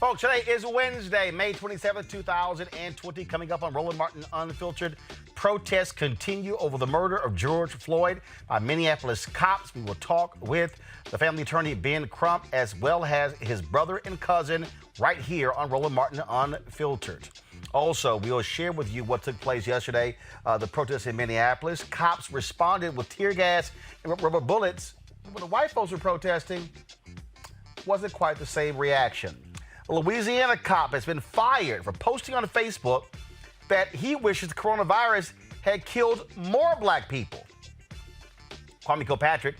Folks, today is Wednesday, May 27th, 2020. Coming up on Roland Martin Unfiltered, protests continue over the murder of George Floyd by Minneapolis cops. We will talk with the family attorney, Ben Crump, as well as his brother and cousin right here on Roland Martin Unfiltered. Also, we will share with you what took place yesterday, the protests in Minneapolis. Cops responded with tear gas and rubber bullets. When the white folks were protesting, wasn't quite the same reaction. A Louisiana cop has been fired for posting on Facebook that he wishes the coronavirus had killed more black people. Kwame Kilpatrick,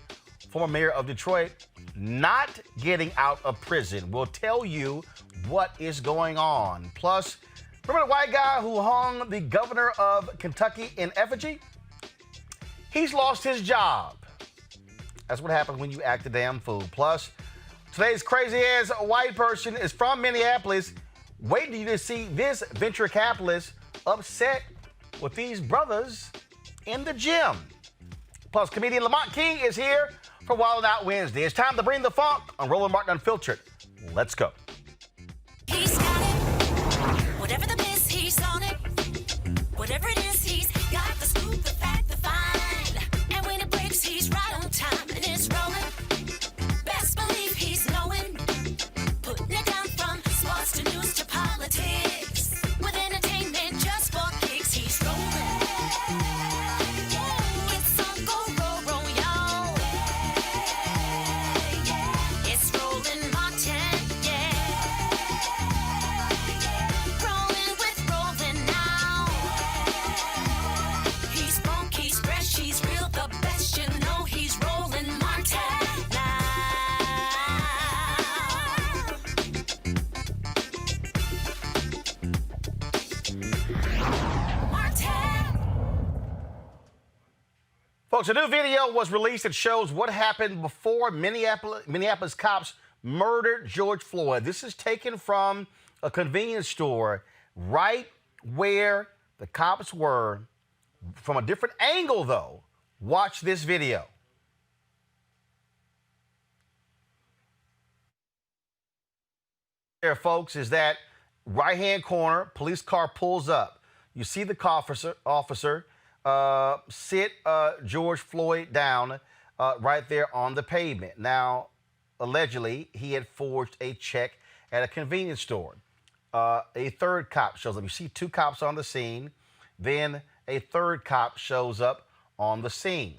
former mayor of Detroit, not getting out of prison. We'll tell you what is going on. Plus, Remember the white guy who hung the governor of Kentucky in effigy? He's lost his job. That's what happens when you act a damn fool. Plus, today's crazy-ass white person is from Minneapolis. Wait till you see this venture capitalist upset with these brothers in the gym. Plus, comedian Lamont King is here for Wild Out Wednesday. It's time to bring the funk on Roland Martin Unfiltered. Let's go. He's got it. Whatever the miss, he's on it. Whatever it is, he's got the scoop, the fact, the find. And when it breaks, he's right on time and it's rolling. Best believe he's knowing. Putting it down from sports to news to politics. With entertainment just for kicks, he's rolling. It's on go, roll, y'all. It's Roland Martin, rolling with Roland now. He's funky, he's fresh, he's real, the best, you know he's Roland Martin now. Martin. Folks, a new video was released that shows what happened before Minneapolis cops murdered George Floyd. This is taken from a convenience store right where the cops were. From a different angle, though. Watch this video. There, folks, is that right-hand corner, police car pulls up. You see the officer sit George Floyd down right there on the pavement. Now, allegedly, he had forged a check at a convenience store. A third cop shows up. You see two cops on the scene. Then a third cop shows up on the scene.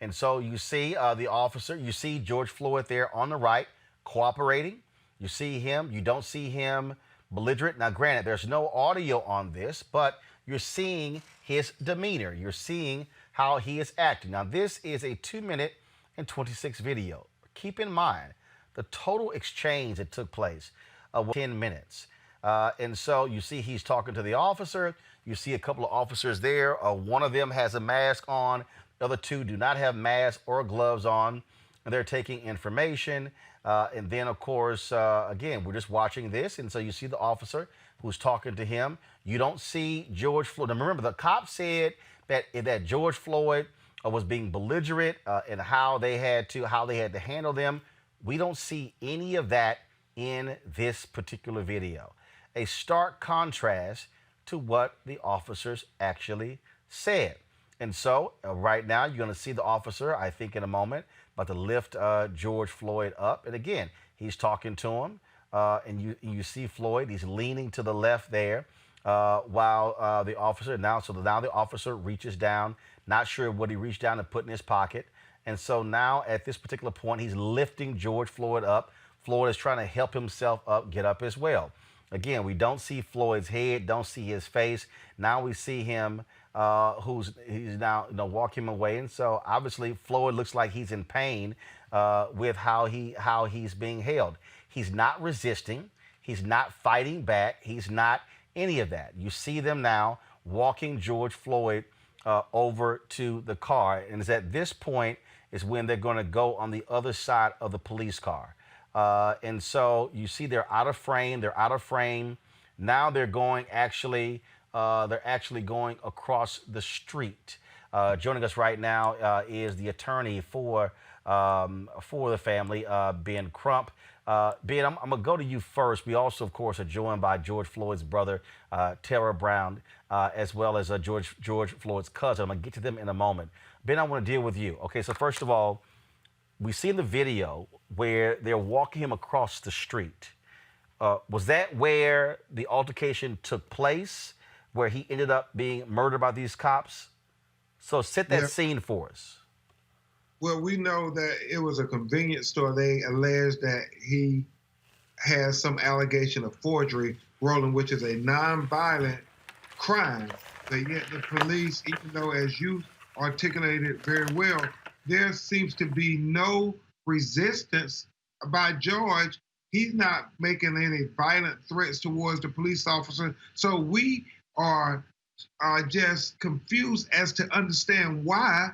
And so you see the officer, you see George Floyd there on the right cooperating. You see him. You don't see him belligerent. Now, granted, there's no audio on this, but you're seeing his demeanor. You're seeing how he is acting. Now, this is a 2-minute and 26 video. Keep in mind the total exchange that took place was 10 minutes. And so you see he's talking to the officer. You see a couple of officers there. One of them has a mask on. The other two do not have masks or gloves on. And they're taking information. And then, of course, again, we're just watching this. And so you see the officer who's talking to him. You don't see George Floyd. Now, remember, the cop said that George Floyd was being belligerent and how they had to handle them. We don't see any of that in this particular video. A stark contrast to what the officers actually said. And so right now you're going to see the officer, I think in a moment, about to lift George Floyd up. And again, he's talking to him. And you see Floyd, he's leaning to the left there while the officer, now the officer reaches down, not sure what he reached down and put in his pocket. And so now at this particular point, he's lifting George Floyd up. Floyd is trying to help himself up, get up as well. Again, we don't see Floyd's head, don't see his face. Now we see him, he's now walking him away. And so obviously Floyd looks like he's in pain with how he's being held. He's not resisting. He's not fighting back. He's not any of that. You see them now walking George Floyd over to the car. And it's at this point is when they're going to go on the other side of the police car. And so you see they're out of frame. They're out of frame. Now they're going actually going across the street. Joining us right now is the attorney for the family, Ben Crump. Ben, I'm going to go to you first. We also, of course, are joined by George Floyd's brother, Tara Brown, as well as George Floyd's cousin. I'm going to get to them in a moment. Ben, I want to deal with you. Okay, so first of all, we see in the video where they're walking him across the street. Was that where the altercation took place, where he ended up being murdered by these cops? So set that scene for us. Well, we know that it was a convenience store. They alleged that he has some allegation of forgery, Roland, which is a non-violent crime. But yet the police, even though, as you articulated very well, there seems to be no resistance by George. He's not making any violent threats towards the police officer. So we are just confused as to understand why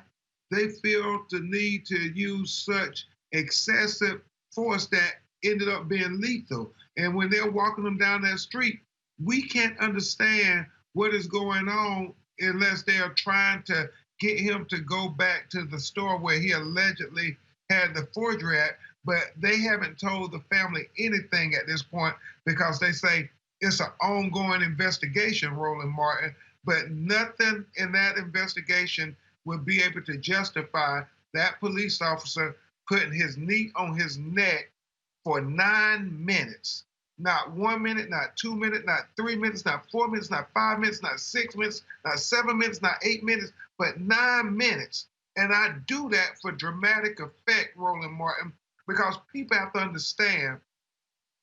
they feel the need to use such excessive force that ended up being lethal. And when they're walking them down that street, we can't understand what is going on unless they are trying to get him to go back to the store where he allegedly had the forgery at. But they haven't told the family anything at this point because they say it's an ongoing investigation, Roland Martin, but nothing in that investigation would be able to justify that police officer putting his knee on his neck for 9 minutes. Not 1 minute, not 2 minutes, not 3 minutes, not 4 minutes, not 5 minutes, not 6 minutes, not 7 minutes, not 8 minutes, but 9 minutes. And I do that for dramatic effect, Roland Martin, because people have to understand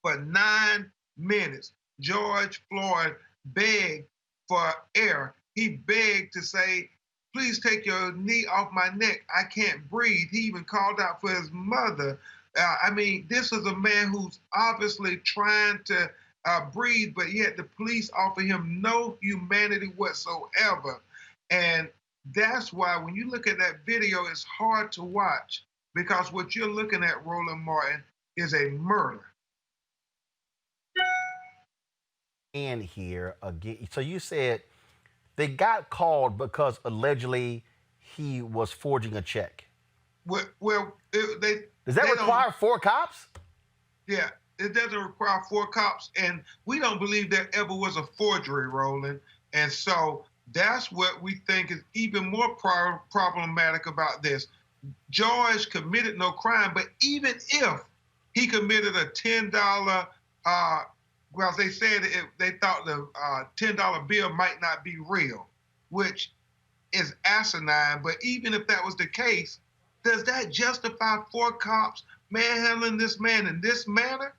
for 9 minutes, George Floyd begged for air. He begged to say, please take your knee off my neck. I can't breathe. He even called out for his mother. I mean, this is a man who's obviously trying to breathe, but yet the police offer him no humanity whatsoever. And that's why when you look at that video, it's hard to watch because what you're looking at, Roland Martin, is a murder. And here again, so you said they got called because allegedly he was does that require 4 cops? Yeah, it doesn't require 4 cops, and we don't believe there ever was a forgery, Roland. And so that's what we think is even more problematic about this. George committed no crime, but even if he committed a $10, well, they said they thought the $10 bill might not be real, which is asinine. But even if that was the case, does that justify 4 cops manhandling this man in this manner?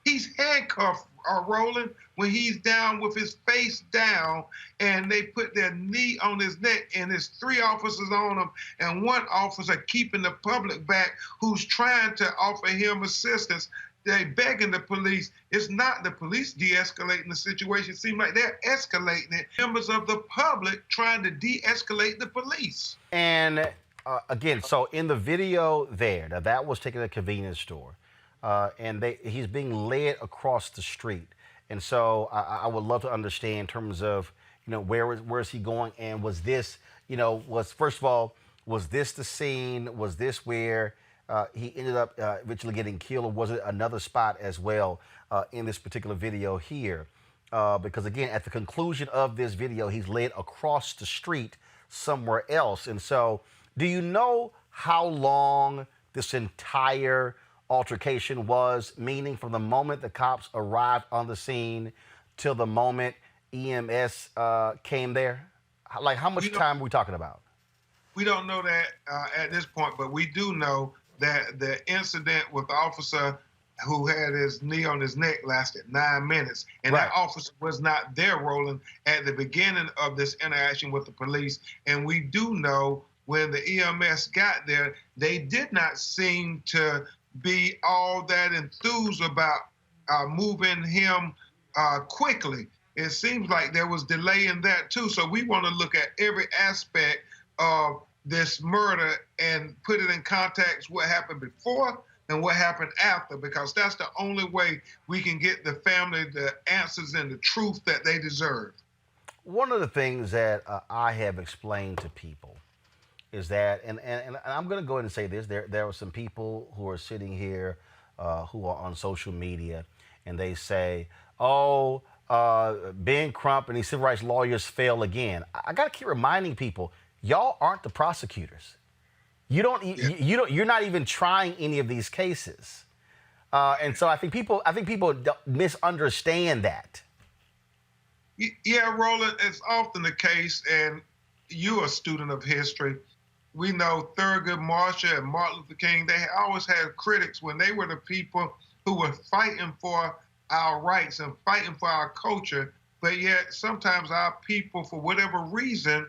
He's handcuffed, Roland, when he's down with his face down, and they put their knee on his neck, and there's 3 officers on him, and 1 officer keeping the public back who's trying to offer him assistance. They begging the police. It's not the police de-escalating the situation. It seems like they're escalating it. Members of the public trying to de-escalate the police. And again, so in the video there, now that was taken at a convenience store, and he's being led across the street. And so I would love to understand in terms of, where is he going? And was this, first of all, was this the scene? Was this where he ended up eventually getting killed, or was it another spot as well in this particular video here? Because again, at the conclusion of this video, he's led across the street somewhere else. And so do you know how long this entire altercation was, meaning from the moment the cops arrived on the scene till the moment EMS came there? Like, how much time are we talking about? We don't know that at this point, but we do know that the incident with the officer who had his knee on his neck lasted 9 minutes. And right. That officer was not there, Roland, at the beginning of this interaction with the police. And we do know when the EMS got there, they did not seem to be all that enthused about moving him quickly. It seems like there was delay in that too. So we want to look at every aspect of this murder and put it in context what happened before and what happened after, because that's the only way we can get the family the answers and the truth that they deserve. One of the things that I have explained to people is that, and I'm going to go ahead and say this, there are some people who are sitting here who are on social media, and they say, oh, Ben Crump and these civil rights lawyers fail again. I got to keep reminding people, y'all aren't the prosecutors. You're not even trying any of these cases, and so I think people misunderstand that. Yeah, Roland, it's often the case, and you're a student of history. We know Thurgood Marshall and Martin Luther King. They always had critics when they were the people who were fighting for our rights and fighting for our culture. But yet, sometimes our people, for whatever reason,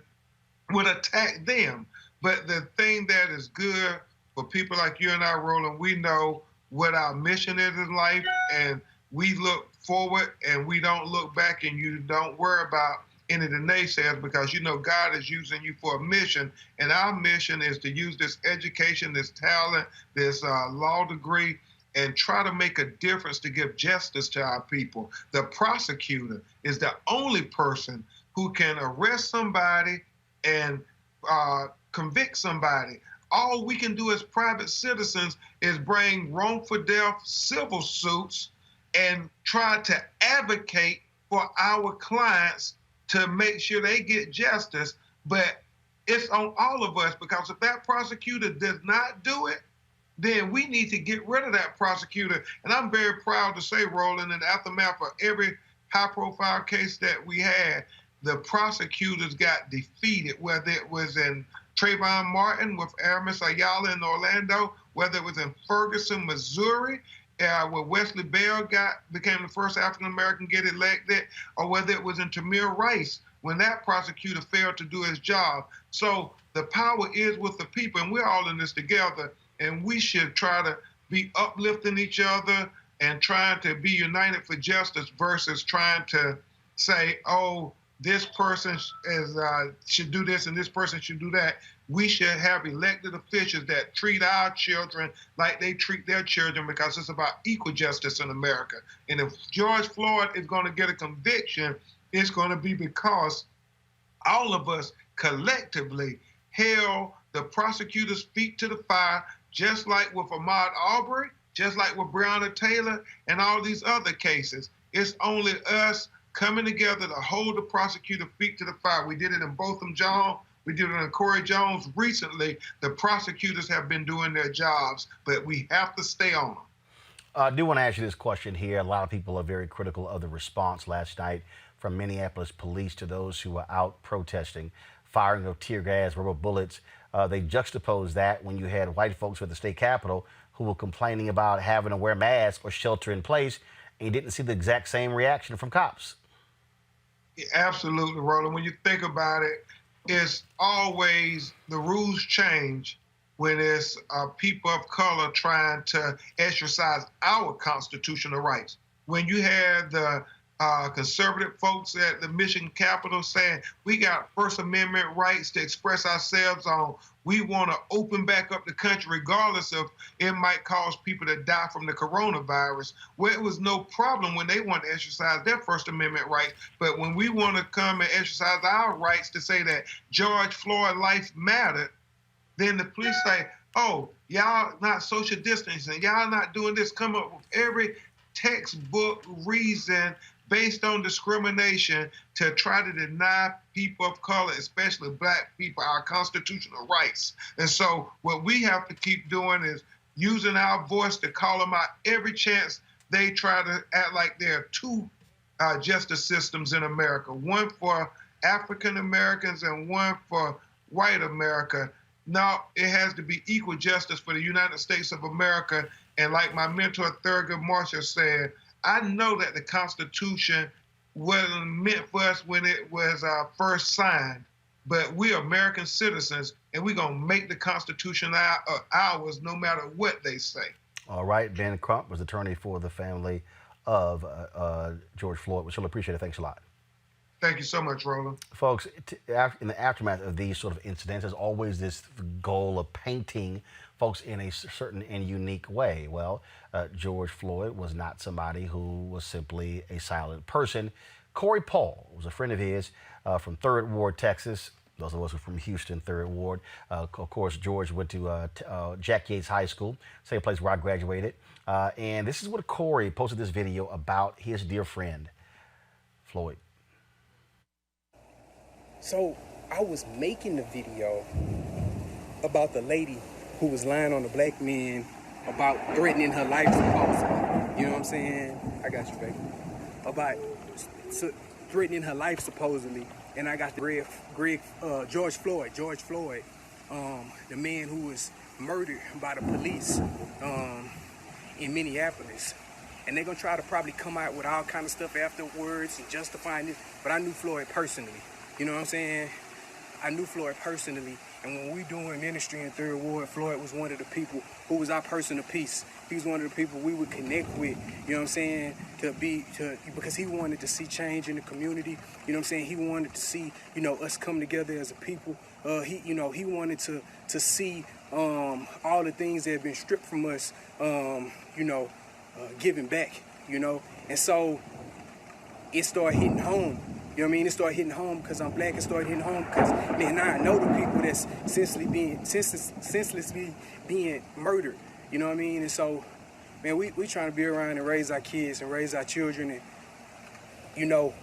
would attack them. But the thing that is good for people like you and I, Roland, we know what our mission is in life, and we look forward and we don't look back, and you don't worry about any of the naysayers, because you know God is using you for a mission, and our mission is to use this education, this talent, this law degree, and try to make a difference to give justice to our people. The prosecutor is the only person who can arrest somebody and convict somebody. All we can do as private citizens is bring wrongful death civil suits and try to advocate for our clients to make sure they get justice. But it's on all of us, because if that prosecutor does not do it, then we need to get rid of that prosecutor. And I'm very proud to say, Roland, in the aftermath of every high-profile case that we had, the prosecutors got defeated, whether it was in Trayvon Martin with Aramis Ayala in Orlando, whether it was in Ferguson, Missouri, where Wesley Bell became the first African-American to get elected, or whether it was in Tamir Rice, when that prosecutor failed to do his job. So the power is with the people, and we're all in this together, and we should try to be uplifting each other and trying to be united for justice versus trying to say, oh, this person should do this and this person should do that. We should have elected officials that treat our children like they treat their children, because it's about equal justice in America. And if George Floyd is going to get a conviction, it's going to be because all of us collectively held the prosecutor's feet to the fire, just like with Ahmaud Arbery, just like with Breonna Taylor, and all these other cases. It's only us coming together to hold the prosecutor's feet to the fire. We did it in Botham Jean. We did it in Corey Jones. Recently, the prosecutors have been doing their jobs, but we have to stay on them. I do want to ask you this question here. A lot of people are very critical of the response last night from Minneapolis police to those who were out protesting, firing of tear gas, rubber bullets. They juxtaposed that when you had white folks at the state capitol who were complaining about having to wear masks or shelter in place, and you didn't see the exact same reaction from cops. Absolutely, Roland. When you think about it, it's always the rules change when it's people of color trying to exercise our constitutional rights. When you had the conservative folks at the Michigan Capitol saying we got First Amendment rights to express ourselves on, we want to open back up the country regardless of it might cause people to die from the coronavirus, where it was no problem when they want to exercise their First Amendment rights. But when we want to come and exercise our rights to say that George Floyd life mattered, then the police say, oh, y'all not social distancing, y'all not doing this, come up with every textbook reason based on discrimination to try to deny people of color, especially black people, our constitutional rights. And so what we have to keep doing is using our voice to call them out every chance they try to act like there are two justice systems in America, one for African Americans and one for white America. Now it has to be equal justice for the United States of America. And like my mentor Thurgood Marshall said, I know that the Constitution wasn't meant for us when it was first signed, but we're American citizens, and we're going to make the Constitution ours no matter what they say. All right. Ben Crump was attorney for the family of George Floyd. We surely appreciate it. Thanks a lot. Thank you so much, Roland. Folks, in the aftermath of these sort of incidents, there's always this goal of painting folks in a certain and unique way. Well, George Floyd was not somebody who was simply a silent person. Corey Paul was a friend of his from 3rd Ward, Texas. Those of us who are from Houston, 3rd Ward. Of course, George went to Jack Yates High School, same place where I graduated. And this is what Corey posted this video about his dear friend, Floyd. So I was making the video about the lady who was lying on the black man about threatening her life supposedly. You know what I'm saying? I got you, baby. About threatening her life supposedly. And I got the George Floyd, the man who was murdered by the police in Minneapolis. And they're gonna try to probably come out with all kind of stuff afterwards and justifying this. But I knew Floyd personally. You know what I'm saying? I knew Floyd personally. And when we doing ministry in Third Ward, Floyd was one of the people who was our person of peace. He was one of the people we would connect with, you know what I'm saying, because he wanted to see change in the community, you know what I'm saying? He wanted to see, you know, us come together as a people. He wanted to see all the things that have been stripped from us, given back, you know? And so it started hitting home. You know what I mean? It started hitting home because I'm black. It started hitting home because now I know the people that's senselessly being murdered. You know what I mean? And so, man, we trying to be around and raise our kids and raise our children. And, you know,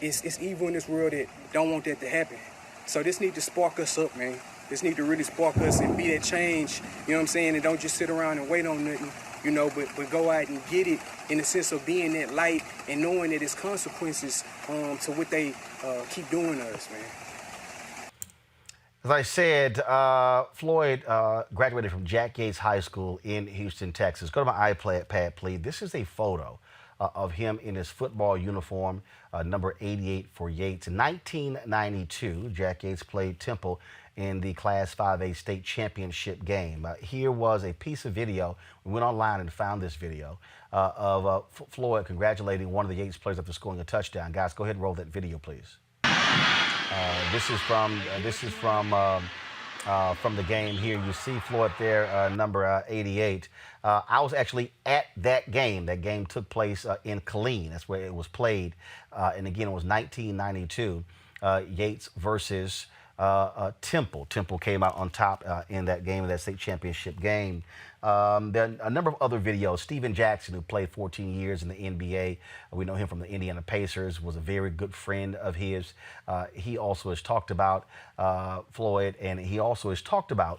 it's evil in this world that don't want that to happen. So this need to spark us up, man. This need to really spark us and be that change, you know what I'm saying? And don't just sit around and wait on nothing, you know, but go out and get it in the sense of being that light and knowing that it's consequences to what they keep doing to us, man. As I said, Floyd graduated from Jack Yates High School in Houston, Texas. Go to my iPad, please. This is a photo of him in his football uniform, number 88 for Yates. In 1992, Jack Yates played Temple in the Class 5A state championship game. Here was a piece of video. We went online and found this video of Floyd congratulating one of the Yates players after scoring a touchdown. Guys, go ahead and roll that video, please. This is from the game here. You see Floyd there, number 88. I was actually at that game. That game took place in Killeen. That's where it was played. And again, it was 1992, Yates versus Temple. Temple came out on top in that game, in that state championship game. There are a number of other videos. Steven Jackson, who played 14 years in the NBA, we know him from the Indiana Pacers, was a very good friend of his. He also has talked about Floyd, and he also has talked about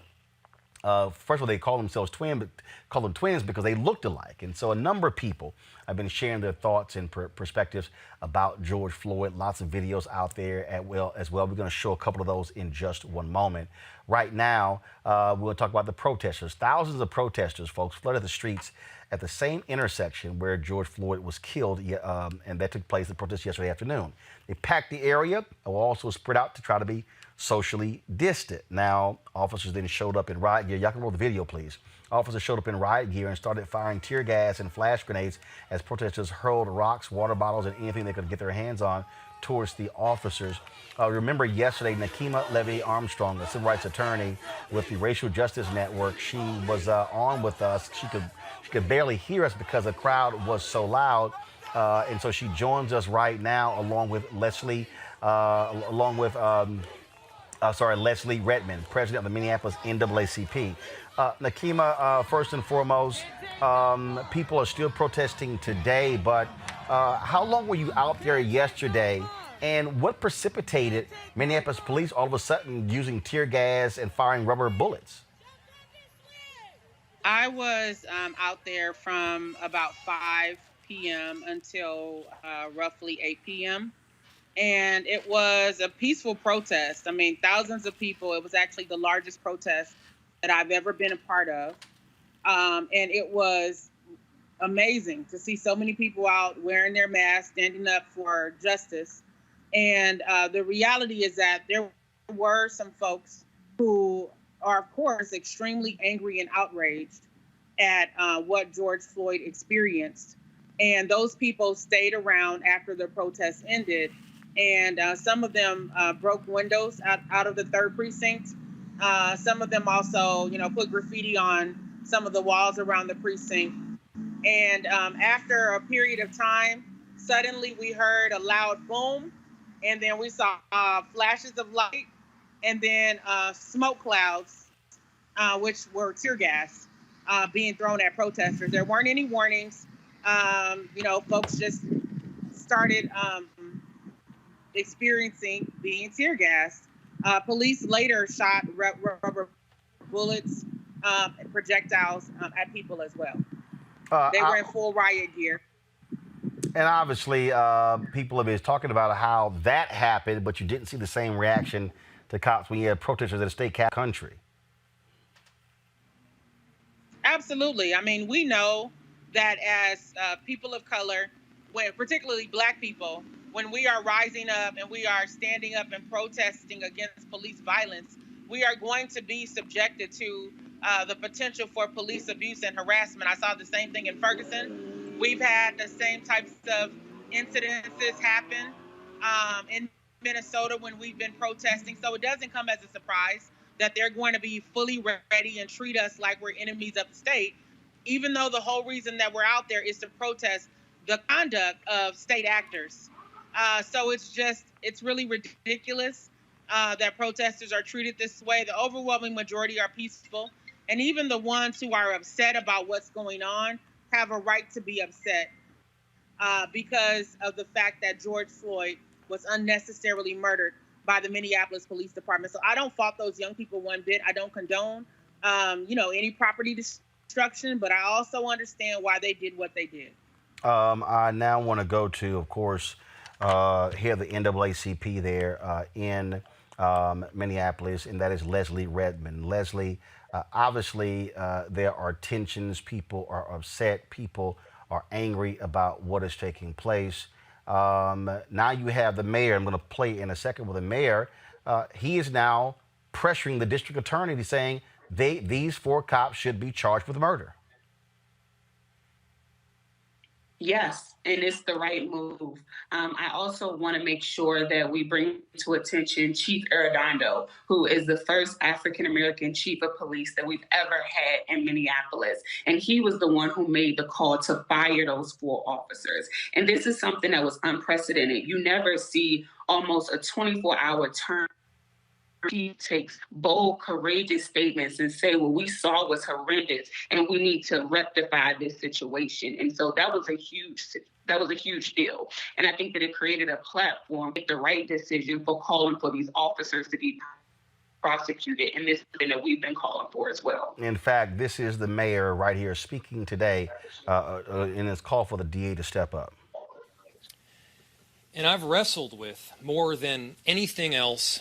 first of all, they call themselves twins because they looked alike. And so a number of people have been sharing their thoughts and perspectives about George Floyd. Lots of videos out there as well. We're going to show a couple of those in just one moment. Right now, we're going to talk about the protesters. Thousands of protesters, folks, flooded the streets at the same intersection where George Floyd was killed, and that took place, the protest yesterday afternoon. They packed the area and were also spread out to try to be socially distant. Now, officers then showed up in riot gear. Y'all can roll the video, please. Officers showed up in riot gear and started firing tear gas and flash grenades as protesters hurled rocks, water bottles, and anything they could get their hands on towards the officers. Remember yesterday, Nakima Levy Armstrong, a civil rights attorney with the Racial Justice Network, she was on with us. She could barely hear us because the crowd was so loud. And so she joins us right now along with Leslie Redmond, president of the Minneapolis NAACP. Nakima, first and foremost, people are still protesting today, but how long were you out there yesterday, and what precipitated Minneapolis police all of a sudden using tear gas and firing rubber bullets? I was out there from about 5 p.m. until roughly 8 p.m. And it was a peaceful protest. I mean, thousands of people. It was actually the largest protest that I've ever been a part of. And it was amazing to see so many people out wearing their masks, standing up for justice. And the reality is that there were some folks who are, of course, extremely angry and outraged at what George Floyd experienced. And those people stayed around after the protest ended. And some of them broke windows out of the 3rd precinct. Some of them also, put graffiti on some of the walls around the precinct. And after a period of time, suddenly we heard a loud boom, and then we saw flashes of light, and then smoke clouds, which were tear gas being thrown at protesters. There weren't any warnings. Folks just started experiencing being tear gassed. Police later shot rubber bullets and projectiles at people as well. They were in full riot gear. And obviously, people have been talking about how that happened, but you didn't see the same reaction to cops when you had protesters at a state cap country. Absolutely. I mean, we know that as people of color, particularly Black people, when we are rising up and we are standing up and protesting against police violence, we are going to be subjected to the potential for police abuse and harassment. I saw the same thing in Ferguson. We've had the same types of incidences happen in Minnesota when we've been protesting. So it doesn't come as a surprise that they're going to be fully ready and treat us like we're enemies of the state, even though the whole reason that we're out there is to protest the conduct of state actors. So it's really ridiculous that protesters are treated this way. The overwhelming majority are peaceful. And even the ones who are upset about what's going on have a right to be upset because of the fact that George Floyd was unnecessarily murdered by the Minneapolis Police Department. So I don't fault those young people one bit. I don't condone, any property destruction, but I also understand why they did what they did. I now want to go to, of course, hear the NAACP there in Minneapolis, and that is Leslie Redmond. Leslie, obviously, there are tensions. People are upset. People are angry about what is taking place. Now you have the mayor. I'm going to play in a second with the mayor. He is now pressuring the district attorney. He's saying these 4 cops should be charged with murder. Yes, and it's the right move. I also want to make sure that we bring to attention Chief Arredondo, who is the first African-American chief of police that we've ever had in Minneapolis. And he was the one who made the call to fire those 4 officers. And this is something that was unprecedented. You never see almost a 24-hour turn. He takes bold, courageous statements and say, what we saw was horrendous and we need to rectify this situation. And so that was a huge deal. And I think that it created a platform, the right decision for calling for these officers to be prosecuted. And this is something that we've been calling for as well. In fact, this is the mayor right here speaking today in his call for the DA to step up. And I've wrestled with, more than anything else,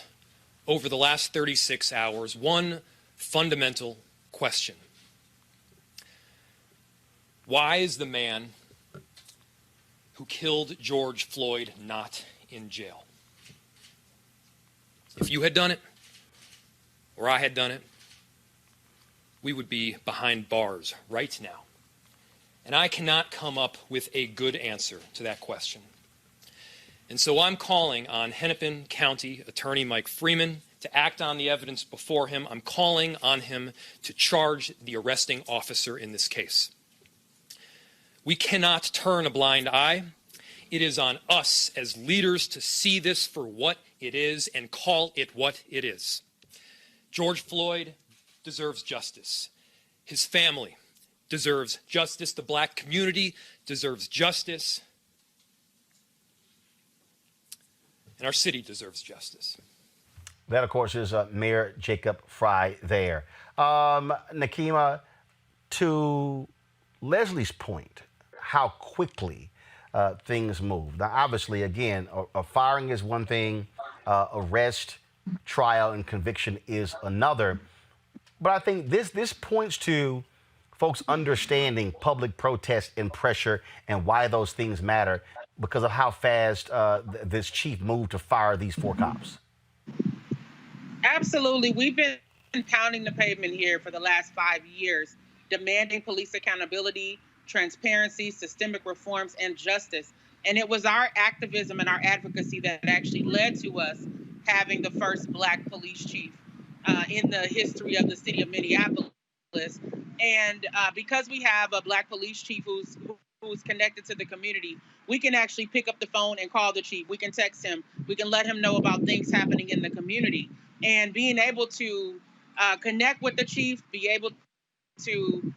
over the last 36 hours, one fundamental question. Why is the man who killed George Floyd not in jail? If you had done it, or I had done it, we would be behind bars right now. And I cannot come up with a good answer to that question. And so I'm calling on Hennepin County Attorney Mike Freeman to act on the evidence before him. I'm calling on him to charge the arresting officer in this case. We cannot turn a blind eye. It is on us as leaders to see this for what it is and call it what it is. George Floyd deserves justice. His family deserves justice. The black community deserves justice. And our city deserves justice. That, of course, is Mayor Jacob Fry there. Nakima, to Leslie's point, how quickly things move. Now, obviously, again, a firing is one thing, arrest, trial, and conviction is another. But I think this points to folks understanding public protest and pressure and why those things matter because of how fast this chief moved to fire these 4 cops. Absolutely. We've been pounding the pavement here for the last 5 years, demanding police accountability, transparency, systemic reforms, and justice. And it was our activism and our advocacy that actually led to us having the first Black police chief in the history of the city of Minneapolis. And because we have a Black police chief who's connected to the community, we can actually pick up the phone and call the chief. We can text him. We can let him know about things happening in the community. And being able to connect with the chief, be able to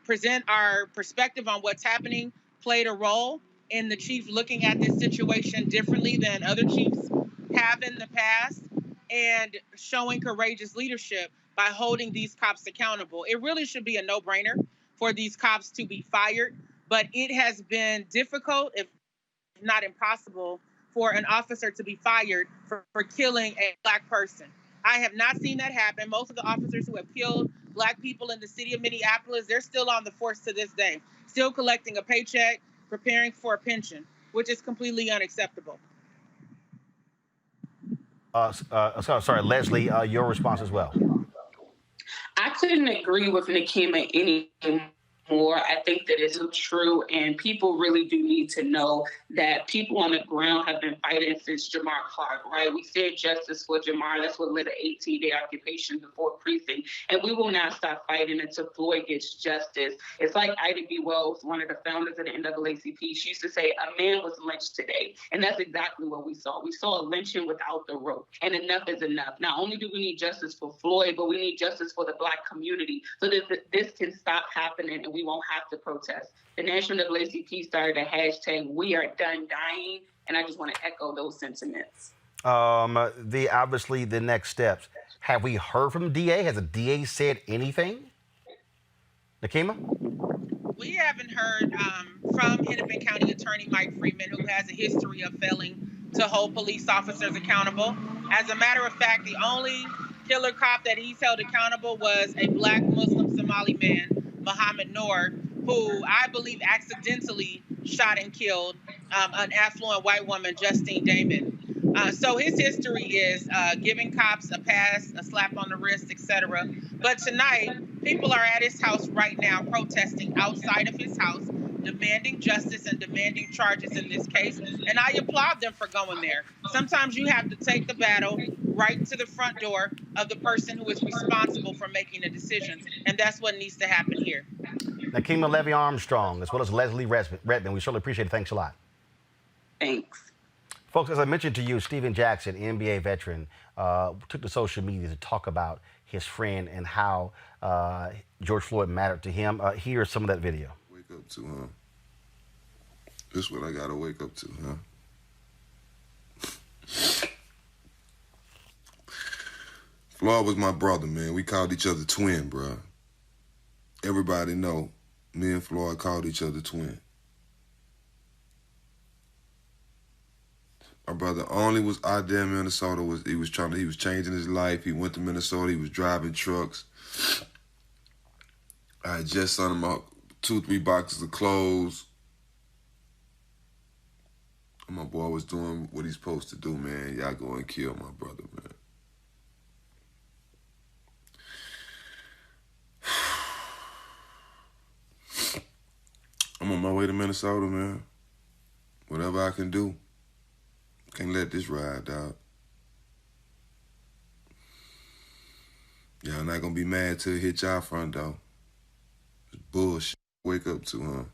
present our perspective on what's happening, played a role in the chief looking at this situation differently than other chiefs have in the past, and showing courageous leadership by holding these cops accountable. It really should be a no-brainer for these cops to be fired, but it has been difficult, if not impossible, for an officer to be fired for killing a Black person. I have not seen that happen. Most of the officers who have killed Black people in the city of Minneapolis, they're still on the force to this day, still collecting a paycheck, preparing for a pension, which is completely unacceptable. Sorry, Leslie, your response as well. I couldn't agree with Nikema any more. I think that it's true, and people really do need to know that people on the ground have been fighting since Jamar Clark, right? We said justice for Jamar. That's what led to 18-day occupation before precinct, and we will not stop fighting until Floyd gets justice. It's like Ida B. Wells, one of the founders of the NAACP. She used to say, a man was lynched today, and that's exactly what we saw. We saw a lynching without the rope, and enough is enough. Not only do we need justice for Floyd, but we need justice for the Black community so that this can stop happening and we won't have to protest. The National NAACP started a hashtag, We Are Done Dying, and I just want to echo those sentiments. Obviously, the next steps. Have we heard from the DA? Has the DA said anything? Nikema? We haven't heard from Hennepin County Attorney Mike Freeman, who has a history of failing to hold police officers accountable. As a matter of fact, the only killer cop that he's held accountable was a Black Muslim Somali man, Muhammad Noor, who I believe accidentally shot and killed an affluent white woman, Justine Damon. So his history is giving cops a pass, a slap on the wrist, etc. But tonight, people are at his house right now protesting outside of his house, demanding justice and demanding charges in this case. And I applaud them for going there. Sometimes you have to take the battle right to the front door of the person who is responsible for making a decision. And that's what needs to happen here. Nikema Levy Armstrong, as well as Leslie Redmond, we certainly appreciate it. Thanks a lot. Thanks. Folks, as I mentioned to you, Stephen Jackson, NBA veteran, took to social media to talk about his friend and how George Floyd mattered to him. Here's some of that video. Wake up to, huh? This is what I gotta wake up to, huh? Floyd was my brother, man. We called each other twin, bro. Everybody know me and Floyd called each other twin. My brother only was out there in Minnesota. He was changing his life. He went to Minnesota. He was driving trucks. I had just sent him out 2-3 boxes of clothes. And my boy was doing what he's supposed to do, man. Y'all go and kill my brother, man. I'm on my way to Minnesota, man. Whatever I can do. Can't let this ride, dog. Y'all not gonna be mad till it hit y'all front door. It's bullshit. Wake up to, huh?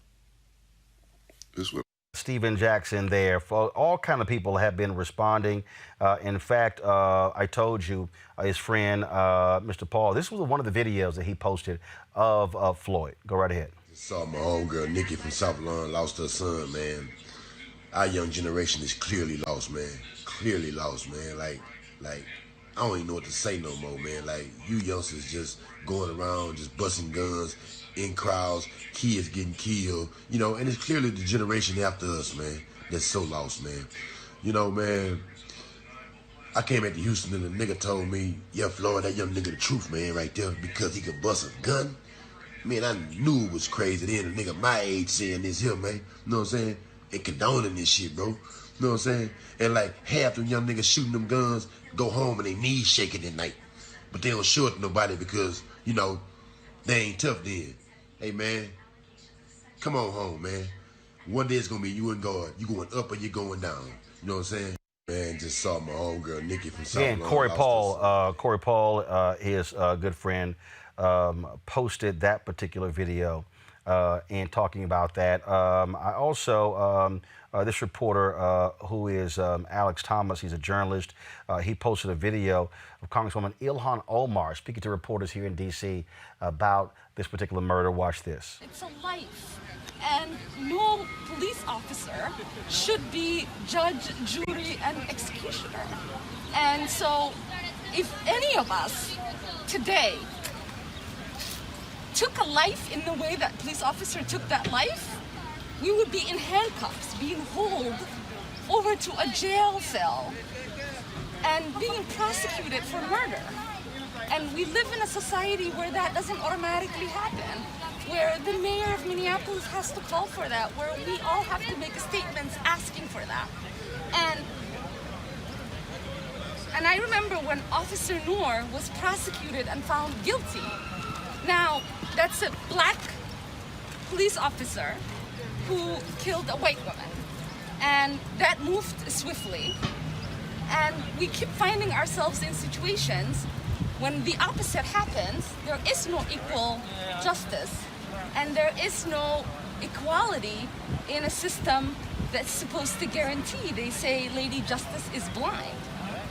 This what. Stephen Jackson there. For all kind of people have been responding. In fact, I told you, his friend, Mr. Paul, this was one of the videos that he posted of Floyd. Go right ahead. Saw my homegirl Nikki from South Lawn lost her son, man. Our young generation is clearly lost, man. Clearly lost, man. Like, I don't even know what to say no more, man. Like, you youngsters just going around, just busting guns in crowds, kids getting killed, you know, and it's clearly the generation after us, man, that's so lost, man. You know, man, I came back to Houston and the nigga told me, yeah, Floyd, that young nigga the truth, man, right there, because he could bust a gun. Man, I knew it was crazy then, a nigga my age saying this here, man. You know what I'm saying? And condoning this shit, bro. You know what I'm saying? And like half them young niggas shooting them guns go home and they knees shaking at night. But they don't show it to nobody because, you know, they ain't tough then. Hey, man, come on home, man. One day it's going to be you and God. You going up or you going down. You know what I'm saying? Man, just saw my homegirl, Nikki from South Lawn. Corey Paul, his good friend, posted that particular video and talking about that. I also, this reporter who is Alex Thomas, he's a journalist, he posted a video of Congresswoman Ilhan Omar speaking to reporters here in D.C. about this particular murder. Watch this. It's a life, and no police officer should be judge, jury, and executioner. And so, if any of us today took a life in the way that police officer took that life, we would be in handcuffs, being hauled over to a jail cell and being prosecuted for murder. And we live in a society where that doesn't automatically happen, where the mayor of Minneapolis has to call for that, where we all have to make statements asking for that. And And I remember when Officer Noor was prosecuted and found guilty. Now, that's a black police officer who killed a white woman. And that moved swiftly. And we keep finding ourselves in situations when the opposite happens. There is no equal justice, and there is no equality in a system that's supposed to guarantee. They say Lady Justice is blind,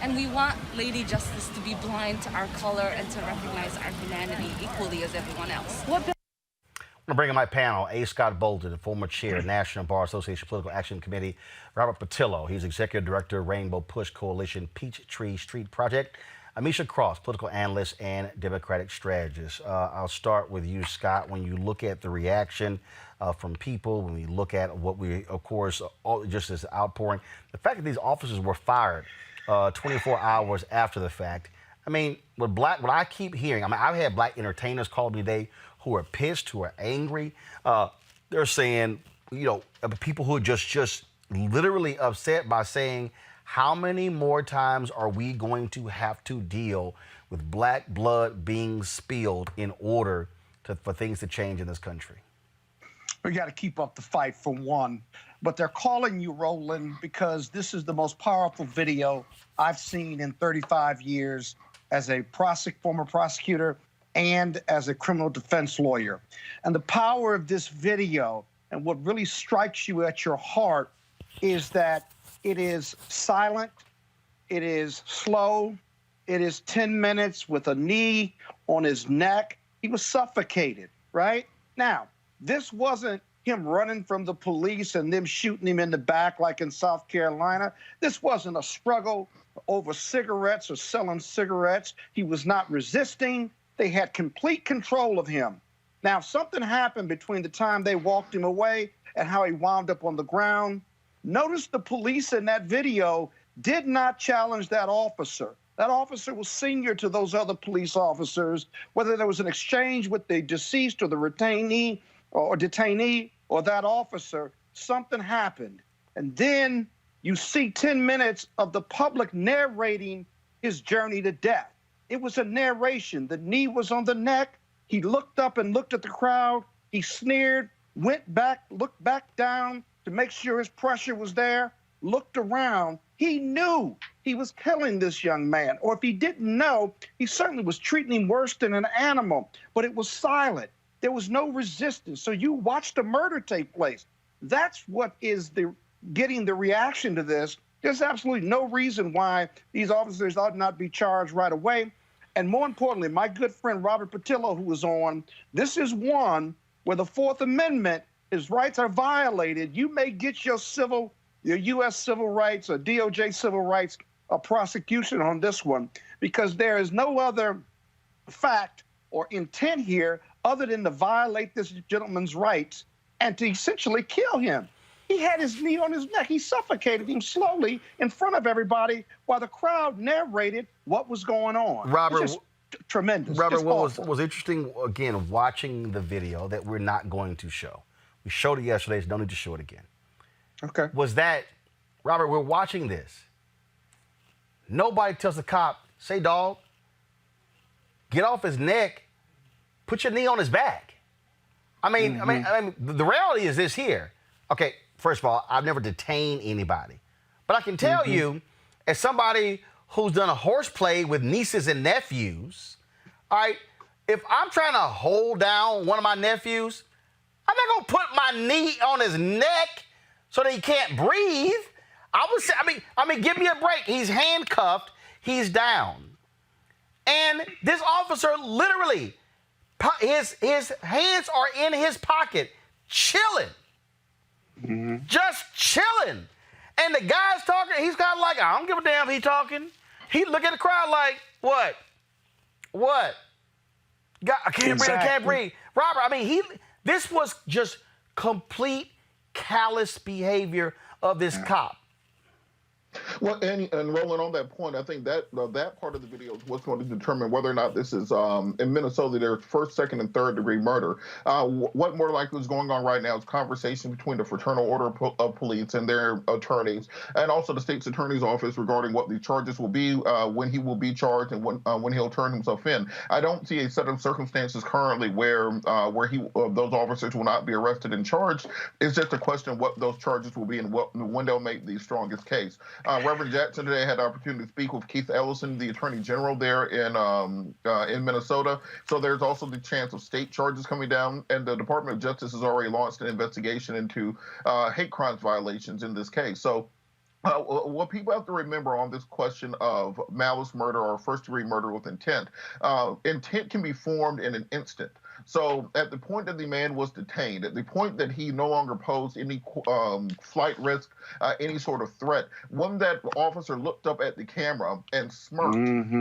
and we want Lady Justice to be blind to our color and to recognize our humanity equally as everyone else. I'm going to bring in my panel, A. Scott Bolton, former chair, National Bar Association Political Action Committee, Robert Patillo, he's Executive Director, Rainbow Push Coalition Peachtree Street Project, Amisha Cross, political analyst and Democratic strategist. I'll start with you, Scott. When you look at the reaction from people, when we look at what we, of course, just this outpouring, the fact that these officers were fired 24 hours after the fact. I mean, what I keep hearing, I mean, I've had black entertainers call me today who are pissed, who are angry. They're saying, you know, people who are just literally upset by saying, how many more times are we going to have to deal with black blood being spilled in order for things to change in this country? We got to keep up the fight, for one. But they're calling you, Roland, because this is the most powerful video I've seen in 35 years as a former prosecutor and as a criminal defense lawyer. And the power of this video and what really strikes you at your heart is that it is silent, it is slow, it is 10 minutes with a knee on his neck. He was suffocated, right? Now, this wasn't him running from the police and them shooting him in the back like in South Carolina. This wasn't a struggle over cigarettes or selling cigarettes. He was not resisting. They had complete control of him. Now, if something happened between the time they walked him away and how he wound up on the ground, notice the police in that video did not challenge that officer. That officer was senior to those other police officers. Whether there was an exchange with the deceased or the retainee or detainee or that officer, something happened. And then you see 10 minutes of the public narrating his journey to death. It was a narration. The knee was on the neck. He looked up and looked at the crowd. He sneered, went back, looked back down to make sure his pressure was there, looked around. He knew he was killing this young man. Or if he didn't know, he certainly was treating him worse than an animal. But it was silent. There was no resistance. So you watched a murder take place. That's what is getting the reaction to this. There's absolutely no reason why these officers ought not be charged right away. And more importantly, my good friend Robert Patillo, who was on, this is one where the Fourth Amendment, his rights are violated. You may get your U.S. civil rights or DOJ civil rights prosecution on this one, because there is no other fact or intent here other than to violate this gentleman's rights and to essentially kill him. He had his knee on his neck. He suffocated him slowly in front of everybody while the crowd narrated what was going on. Robert, it's just tremendous. Robert, it's what was interesting, again, watching the video that we're not going to show. We showed it yesterday, so no need to show it again. Okay. Was that, Robert, we're watching this. Nobody tells the cop, say, dog, get off his neck, put your knee on his back. I mean, the reality is this here. Okay, first of all, I've never detained anybody. But I can tell you, as somebody who's done a horseplay with nieces and nephews, all right, if I'm trying to hold down one of my nephews, I'm not going to put my knee on his neck so that he can't breathe. I mean, give me a break. He's handcuffed. He's down. And this officer literally, his hands are in his pocket, chilling. Just chilling. And the guy's talking, he's kind of like, I don't give a damn if he's talking. He look at the crowd like, what? God, I can't breathe, I can't breathe. Robert, I mean, this was just complete callous behavior of this cop. Well, and Roland, on that point, I think that that part of the video is what's going to determine whether or not this is in Minnesota. There's first, second, and third degree murder. What more likely is going on right now is conversation between the Fraternal Order of Police and their attorneys, and also the state's attorney's office regarding what the charges will be, when he will be charged, and when he'll turn himself in. I don't see a set of circumstances currently where those officers will not be arrested and charged. It's just a question of what those charges will be and when they'll make the strongest case. Reverend Jackson today had the opportunity to speak with Keith Ellison, the Attorney General there in Minnesota. So there's also the chance of state charges coming down, and the Department of Justice has already launched an investigation into hate crimes violations in this case. So what people have to remember on this question of malice murder or first-degree murder with intent, intent can be formed in an instant. So at the point that the man was detained, at the point that he no longer posed any flight risk, any sort of threat, when that officer looked up at the camera and smirked,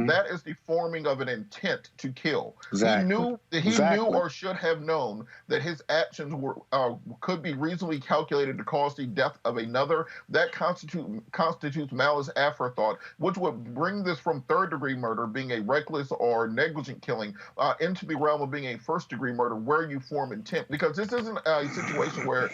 that is the forming of an intent to kill. Exactly. He knew or should have known that his actions were could be reasonably calculated to cause the death of another. That constitutes malice aforethought, which would bring this from third-degree murder, being a reckless or negligent killing, into the realm of being a first-degree murder, where you form intent. Because this isn't a situation where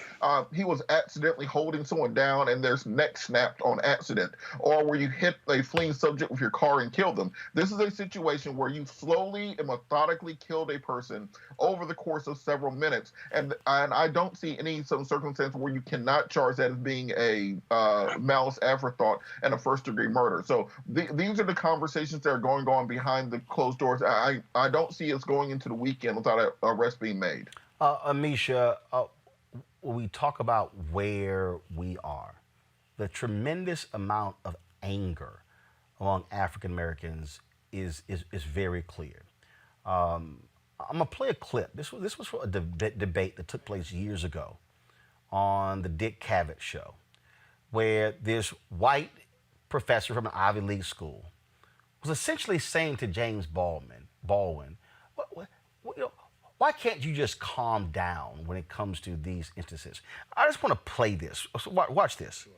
he was accidentally holding someone down and their neck snapped on accident, or where you hit a fleeing subject with your car and killed them. This is a situation where you slowly and methodically killed a person over the course of several minutes, and I don't see any some circumstance where you cannot charge that as being a malice aforethought and a first-degree murder. So these are the conversations that are going on behind the closed doors. I don't see us going into the weekend without an arrest being made. Amisha, when we talk about where we are, the tremendous amount of anger among African Americans is very clear. I'm gonna play a clip. This was for a debate that took place years ago on the Dick Cavett show, where this white professor from an Ivy League school was essentially saying to James Baldwin, why can't you just calm down when it comes to these instances? I just want to play this. So watch this.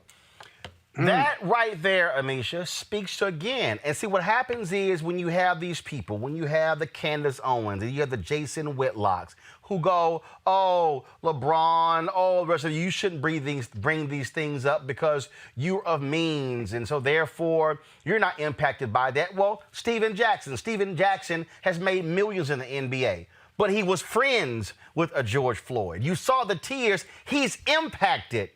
That right there, Amisha, speaks to again. And see, what happens is when you have these people, when you have the Candace Owens and you have the Jason Whitlocks who go, oh, LeBron, oh, the rest of you shouldn't bring these things up because you're of means, and so therefore you're not impacted by that. Well, Steven Jackson has made millions in the NBA, but he was friends with a George Floyd. You saw the tears. He's impacted.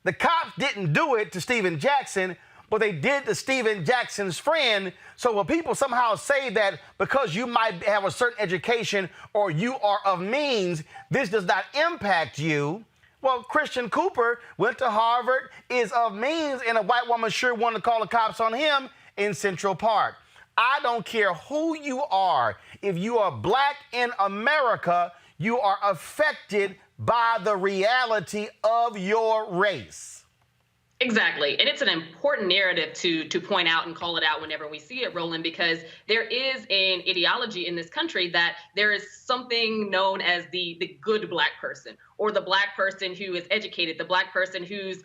The cops didn't do it to Steven Jackson, but they did to Steven Jackson's friend. So when people somehow say that because you might have a certain education or you are of means, this does not impact you. Well, Christian Cooper went to Harvard, is of means, and a white woman sure wanted to call the cops on him in Central Park. I don't care who you are. If you are black in America, you are affected by the reality of your race. Exactly. And it's an important narrative to point out and call it out whenever we see it, Roland, because there is an ideology in this country that there is something known as the good black person, or the black person who is educated, the black person whose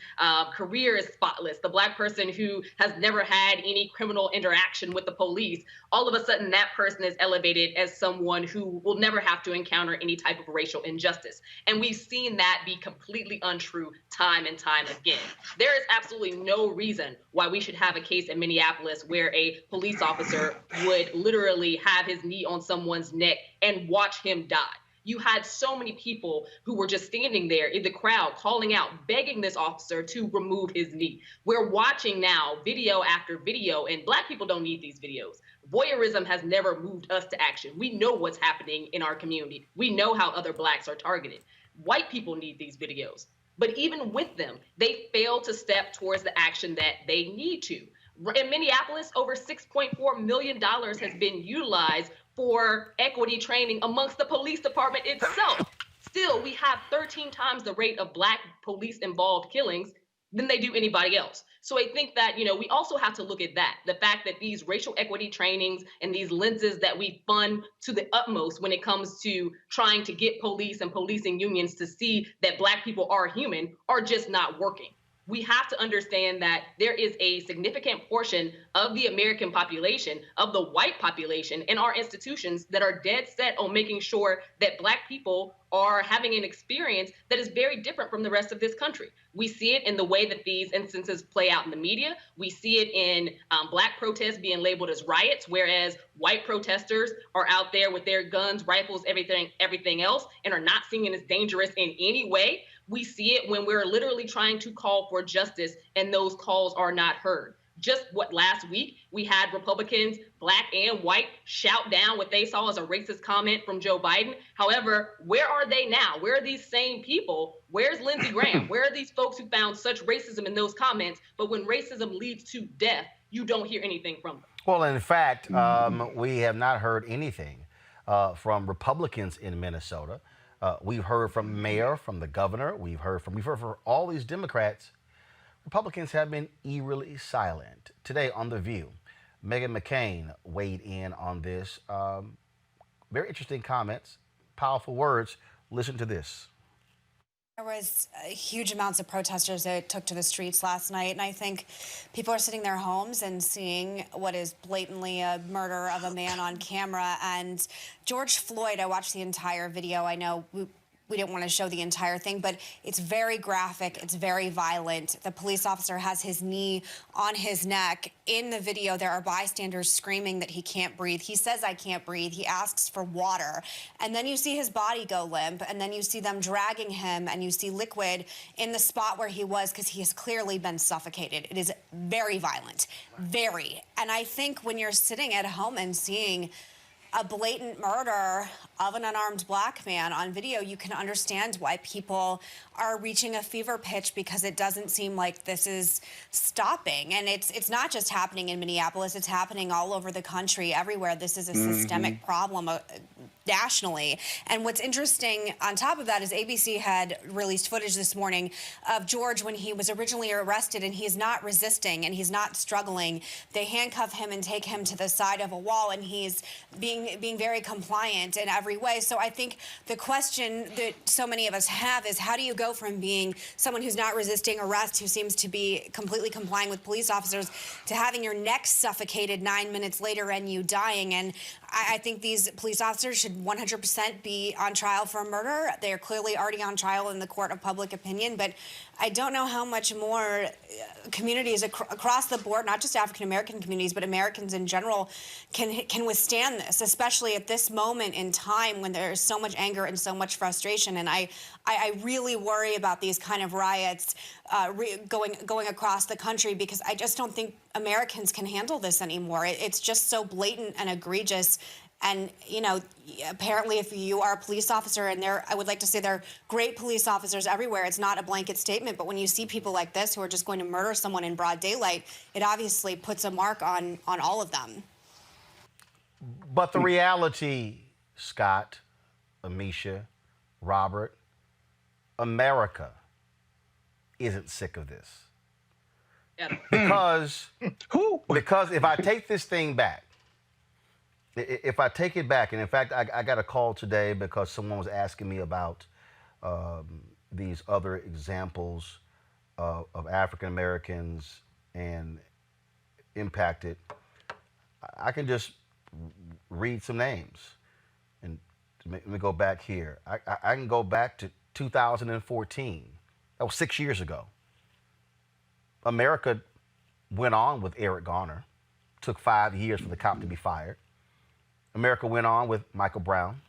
career is spotless, the black person who has never had any criminal interaction with the police. All of a sudden, that person is elevated as someone who will never have to encounter any type of racial injustice. And we've seen that be completely untrue time and time again. There is absolutely no reason why we should have a case in Minneapolis where a police officer would literally have his knee on someone's neck and watch him die. You had so many people who were just standing there in the crowd calling out, begging this officer to remove his knee. We're watching now video after video, and black people don't need these videos. Voyeurism has never moved us to action. We know what's happening in our community. We know how other blacks are targeted. White people need these videos. But even with them, they fail to step towards the action that they need to. In Minneapolis, over $6.4 million has been utilized for equity training amongst the police department itself. Still, we have 13 times the rate of black police-involved killings than they do anybody else. So I think that, we also have to look at that, the fact that these racial equity trainings and these lenses that we fund to the utmost when it comes to trying to get police and policing unions to see that black people are human are just not working. we have to understand that there is a significant portion of the American population, of the white population in our institutions that are dead set on making sure that Black people are having an experience that is very different from the rest of this country. We see it in the way that these instances play out in the media. We see it in Black protests being labeled as riots, whereas white protesters are out there with their guns, rifles, everything else, and are not seen as dangerous in any way. We see it when we're literally trying to call for justice and those calls are not heard. Just last week, we had Republicans, Black and white, shout down what they saw as a racist comment from Joe Biden. However, where are they now? Where are these same people? Where's Lindsey Graham? Where are these folks who found such racism in those comments? But when racism leads to death, you don't hear anything from them. Well, in fact, we have not heard anything from Republicans in Minnesota. We've heard from the mayor, from the governor. We've heard from all these Democrats. Republicans have been eerily silent. Today on The View, Meghan McCain weighed in on this. Very interesting comments, powerful words. Listen to this. There was huge amounts of protesters that took to the streets last night, and I think people are sitting in their homes and seeing what is blatantly a murder of a man on camera. And George Floyd, I watched the entire video. I know we didn't want to show the entire thing, but it's very graphic. It's very violent. The police officer has his knee on his neck. In the video, there are bystanders screaming that he can't breathe. He says, "I can't breathe." He asks for water. And then you see his body go limp, and then you see them dragging him, and you see liquid in the spot where he was because he has clearly been suffocated. It is very violent, very. And I think when you're sitting at home and seeing a blatant murder of an unarmed Black man on video, you can understand why people are reaching a fever pitch, because it doesn't seem like this is stopping. And it's not just happening in Minneapolis, it's happening all over the country, everywhere. This is a systemic problem nationally. And what's interesting on top of that is ABC had released footage this morning of George when he was originally arrested, and he's not resisting and he's not struggling. They handcuff him and take him to the side of a wall, and he's being very compliant in every way. So I think the question that so many of us have is, how do you go from being someone who's not resisting arrest, who seems to be completely complying with police officers, to having your neck suffocated 9 minutes later and you dying? And I think these police officers should 100% be on trial for murder. They are clearly already on trial in the court of public opinion, but I don't know how much more communities across the board, not just African American communities, but Americans in general, can withstand this, especially at this moment in time when there's so much anger and so much frustration. And I really worry about these kind of riots going across the country, because I just don't think Americans can handle this anymore. It's just so blatant and egregious. And, you know, apparently if you are a police officer, and I would like to say they're great police officers everywhere, it's not a blanket statement, but when you see people like this who are just going to murder someone in broad daylight, it obviously puts a mark on all of them. But the reality, Scott, Amisha, Robert, America isn't sick of this. Yeah. Because if I take this thing back, if I take it back, and in fact, I got a call today because someone was asking me about these other examples of African Americans and impacted. I can just read some names, and let me go back here. I can go back to 2014. That was 6 years ago. America went on with Eric Garner. Took 5 years for the cop to be fired. America went on with Michael Brown.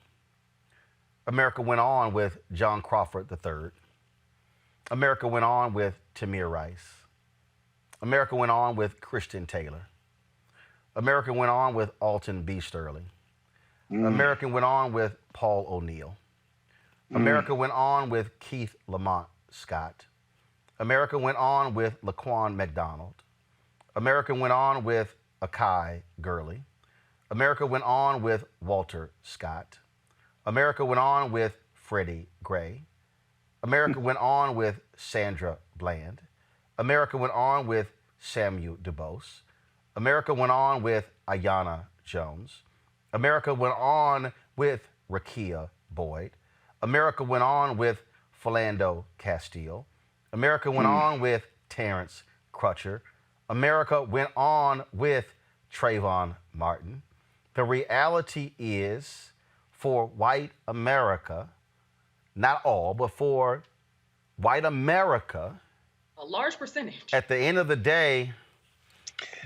America went on with John Crawford III. America went on with Tamir Rice. America went on with Christian Taylor. America went on with Alton B. Sterling. America went on with Paul O'Neill. America went on with Keith Lamont Scott. America went on with Laquan McDonald. America went on with Akai Gurley. America went on with Walter Scott. America went on with Freddie Gray. America went on with Sandra Bland. America went on with Samuel DuBose. America went on with Ayanna Jones. America went on with Rakia Boyd. America went on with Philando Castile. America went on with Terrence Crutcher. America went on with Trayvon Martin. The reality is, for white America, not all, but for white America, a large percentage. At the end of the day,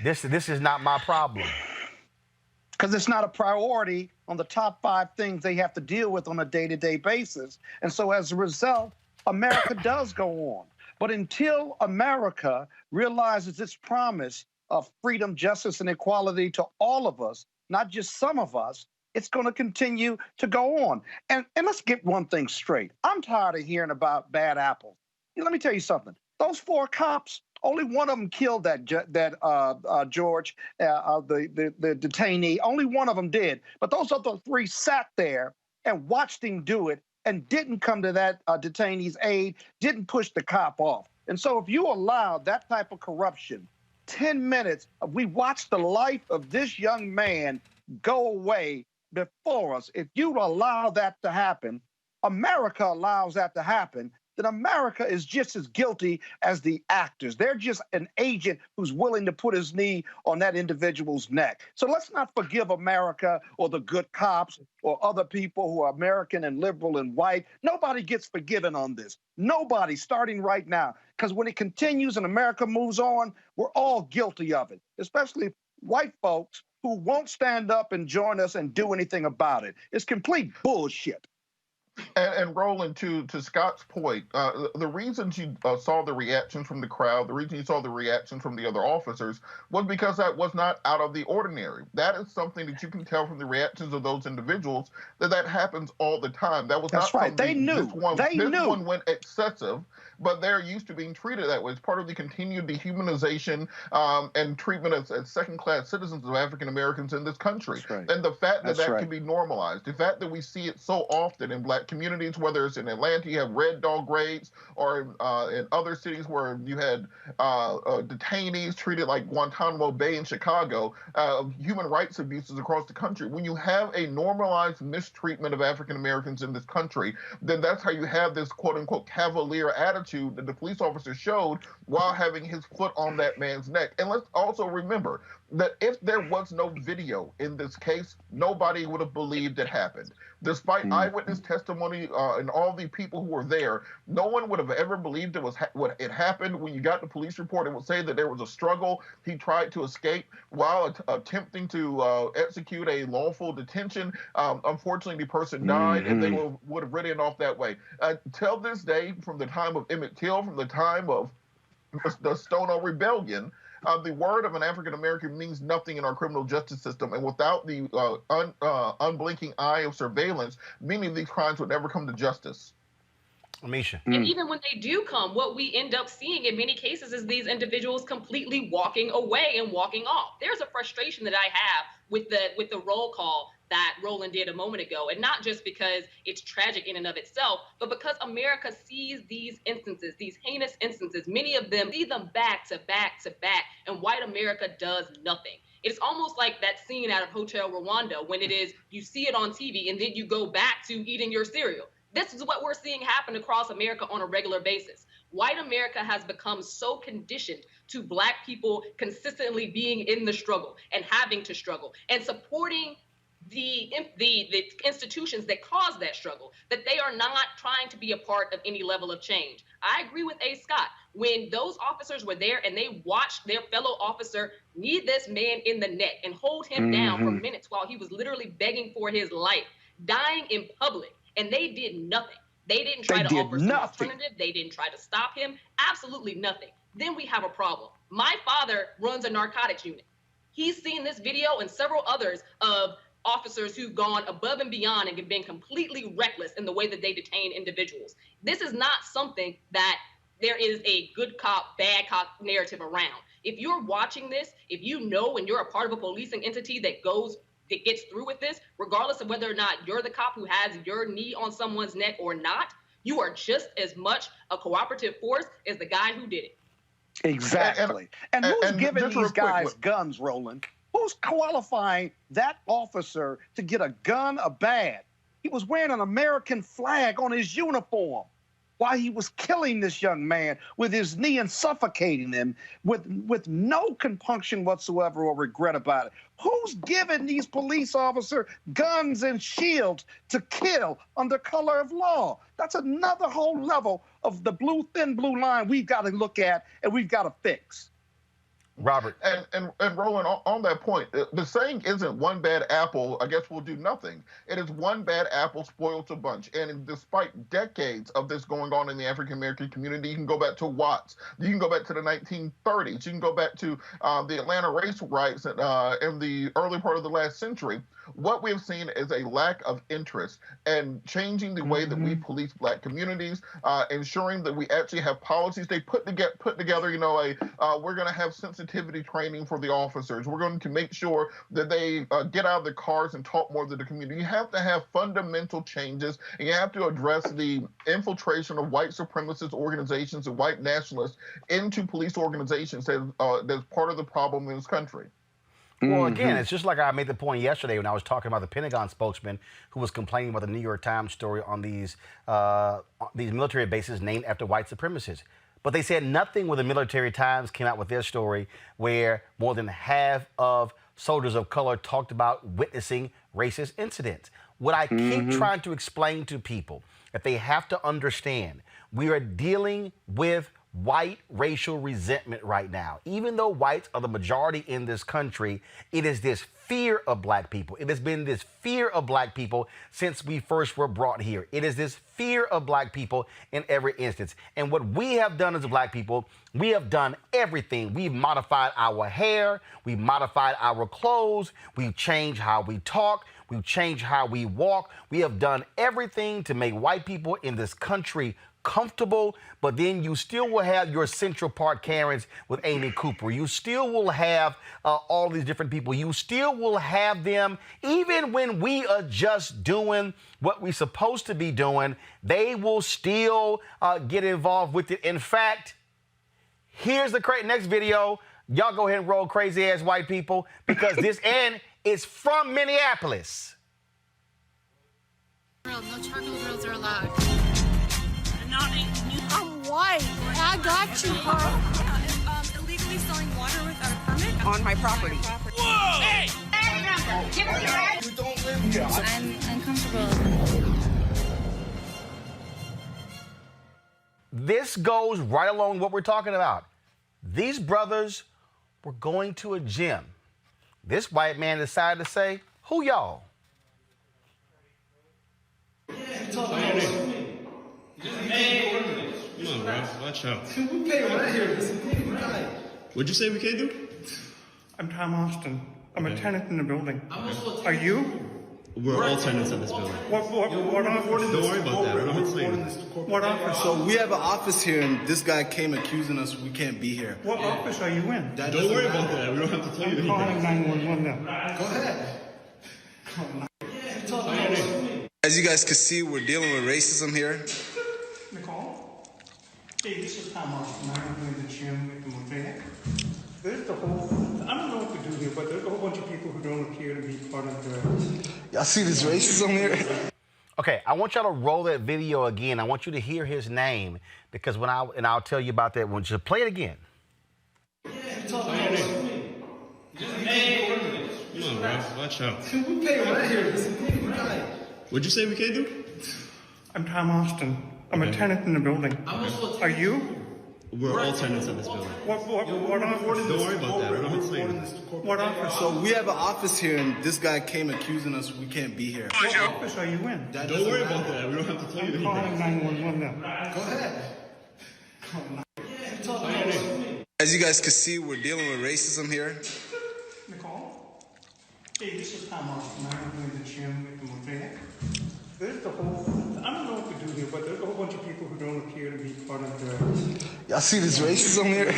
this is not my problem. Because it's not a priority on the top 5 things they have to deal with on a day-to-day basis. And so as a result, America does go on. But until America realizes its promise of freedom, justice, and equality to all of us, not just some of us, it's going to continue to go on. And let's get one thing straight. I'm tired of hearing about bad apples. Let me tell you something. Those 4 cops, only one of them killed that George, the detainee. Only one of them did. But those other 3 sat there and watched him do it and didn't come to that detainee's aid, didn't push the cop off. And so if you allow that type of corruption, 10 minutes, we watched the life of this young man go away before us. If you allow that to happen, America allows that to happen, then America is just as guilty as the actors. They're just an agent who's willing to put his knee on that individual's neck. So let's not forgive America or the good cops or other people who are American and liberal and white. Nobody gets forgiven on this. Nobody, starting right now. Because when it continues and America moves on, we're all guilty of it, especially white folks who won't stand up and join us and do anything about it. It's complete bullshit. And Roland, to Scott's point, the reasons you saw the reactions from the crowd, the reason you saw the reactions from the other officers was because that was not out of the ordinary. That is something that you can tell from the reactions of those individuals that happens all the time. That was That's not right. They knew. This one went excessive, but they're used to being treated that way. It's part of the continued dehumanization and treatment as second-class citizens of African Americans in this country. Right. And the fact that right. can be normalized, the fact that we see it so often in Black communities, whether it's in Atlanta, you have red dog raids, or in other cities where you had detainees treated like Guantanamo Bay in Chicago, human rights abuses across the country. When you have a normalized mistreatment of African Americans in this country, then that's how you have this quote-unquote cavalier attitude that the police officer showed while having his foot on that man's neck. And let's also remember that if there was no video in this case, nobody would have believed it happened. Despite eyewitness testimony and all the people who were there, no one would have ever believed it was what it happened. When you got the police report, it would say that there was a struggle. He tried to escape while attempting to execute a lawful detention. Unfortunately, the person died, and they would have written off that way. Till this day, from the time of Emmett Till, from the time of the Stonewall Rebellion, the word of an African American means nothing in our criminal justice system, and without the unblinking eye of surveillance, many of these crimes would never come to justice. Amisha. And even when they do come, what we end up seeing in many cases is these individuals completely walking away and walking off. There's a frustration that I have with the roll call that Roland did a moment ago, and not just because it's tragic in and of itself, but because America sees these instances, these heinous instances, many of them see them back to back to back, and white America does nothing. It's almost like that scene out of Hotel Rwanda when it is, you see it on TV and then you go back to eating your cereal. This is what we're seeing happen across America on a regular basis. White America has become so conditioned to Black people consistently being in the struggle and having to struggle and supporting the institutions that cause that struggle, that they are not trying to be a part of any level of change. I agree with A. Scott. When those officers were there and they watched their fellow officer knee this man in the neck and hold him down for minutes while he was literally begging for his life, dying in public, and they did nothing. They didn't try to offer some alternative. They didn't try to stop him. Absolutely nothing. Then we have a problem. My father runs a narcotics unit. He's seen this video and several others of officers who've gone above and beyond and have been completely reckless in the way that they detain individuals. This is not something that there is a good cop, bad cop narrative around. If you're watching this, if you know and you're a part of a policing entity that gets through with this, regardless of whether or not you're the cop who has your knee on someone's neck or not, you are just as much a cooperative force as the guy who did it. Exactly. And who's giving these guys guns, Roland? Who's qualifying that officer to get a gun, a badge? He was wearing an American flag on his uniform. while he was killing this young man with his knee and suffocating him with no compunction whatsoever or regret about it. Who's giving these police officers guns and shields to kill under color of law? That's another whole level of the thin blue line we've got to look at and we've got to fix. Robert. And Roland, on that point, the saying isn't one bad apple, I guess we'll do nothing. It is one bad apple spoils a bunch. And despite decades of this going on in the African-American community, you can go back to Watts. You can go back to the 1930s. You can go back to the Atlanta race riots in the early part of the last century. What we've seen is a lack of interest in changing the way that we police Black communities, ensuring that we actually have policies. They put together, you know, we're going to have sensitivity training for the officers. We're going to make sure that they get out of the cars and talk more to the community. You have to have fundamental changes, and you have to address the infiltration of white supremacist organizations and white nationalists into police organizations that's part of the problem in this country. Well, again, it's just like I made the point yesterday when I was talking about the Pentagon spokesman who was complaining about the New York Times story on these military bases named after white supremacists. But they said nothing when the Military Times came out with their story where more than half of soldiers of color talked about witnessing racist incidents. What I keep trying to explain to people that they have to understand, we are dealing with white racial resentment right now. Even though whites are the majority in this country, it is this fear of Black people. It has been this fear of Black people since we first were brought here. It is this fear of Black people in every instance. And what we have done as Black people, we have done everything. We've modified our hair, we've modified our clothes, we've changed how we talk, we've changed how we walk. We have done everything to make white people in this country comfortable, but then you still will have your Central Park Karens with Amy Cooper. You still will have all these different people. You still will have them, even when we are just doing what we're supposed to be doing, they will still get involved with it. In fact, here's the next video. Y'all go ahead and roll crazy ass white people, because this end is from Minneapolis. No charcoal grills are allowed. I'm white. I got you, bro. Illegally selling water without a permit on my property. Whoa! Hey! Give us your right. You don't live here. I'm uncomfortable. This goes right along what we're talking about. These brothers were going to a gym. This white man decided to say, "Who y'all?" Come on, bro. Watch out. We pay right here. What'd you say we can't do? I'm Tom Austin. I'm a tenant in the building. Are you? We're all tenants in this building. What office? Don't worry about that. I don't explain it. What office? So we have an office here, and this guy came accusing us we can't be here. What office are you in? Don't worry about that. We don't have to tell you anything. Calling 911 now. Go ahead. As you guys can see, we're dealing with racism here. Nicole? Hey, this is Tom Austin. I'm in the gym with the Mosaic. There's the whole, I don't know what to do here, but there's a whole bunch of people who don't appear to be part of the... Y'all see this racism here? Okay, I want y'all to roll that video again. I want you to hear his name, because I'll tell you about that when you play it again. Come on, bro. Watch out. We pay right here. What'd you say we can't do? I'm Tom Austin. I'm a tenant in the building. Are you? We're all tenants in this building. What office? Don't worry about that. I don't explain it. What office? So we have an office here, and this guy came accusing us we can't be here. What office are you in? Don't worry about that. We don't have to tell you anything. Calling 911 now. Go ahead. As you guys can see, we're dealing with racism here. Nicole? Hey, this is Tom Austin. I'm in the gym with the Mosaic. There's the whole, I don't know what to do here, but there's a whole bunch of people who don't appear to be part of the... Y'all see this racism here?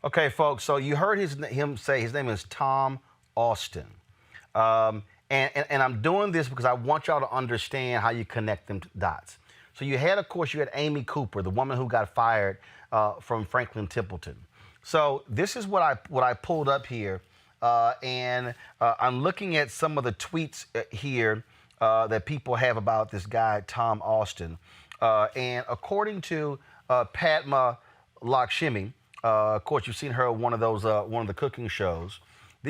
Okay, folks, so you heard him say his name is Tom Austin. And I'm doing this because I want y'all to understand how you connect them dots. So you had Amy Cooper, the woman who got fired from Franklin Templeton. So this is what I pulled up here, and I'm looking at some of the tweets here that people have about this guy, Tom Austin. And according to Padma Lakshmi, of course, you've seen her on one of the cooking shows.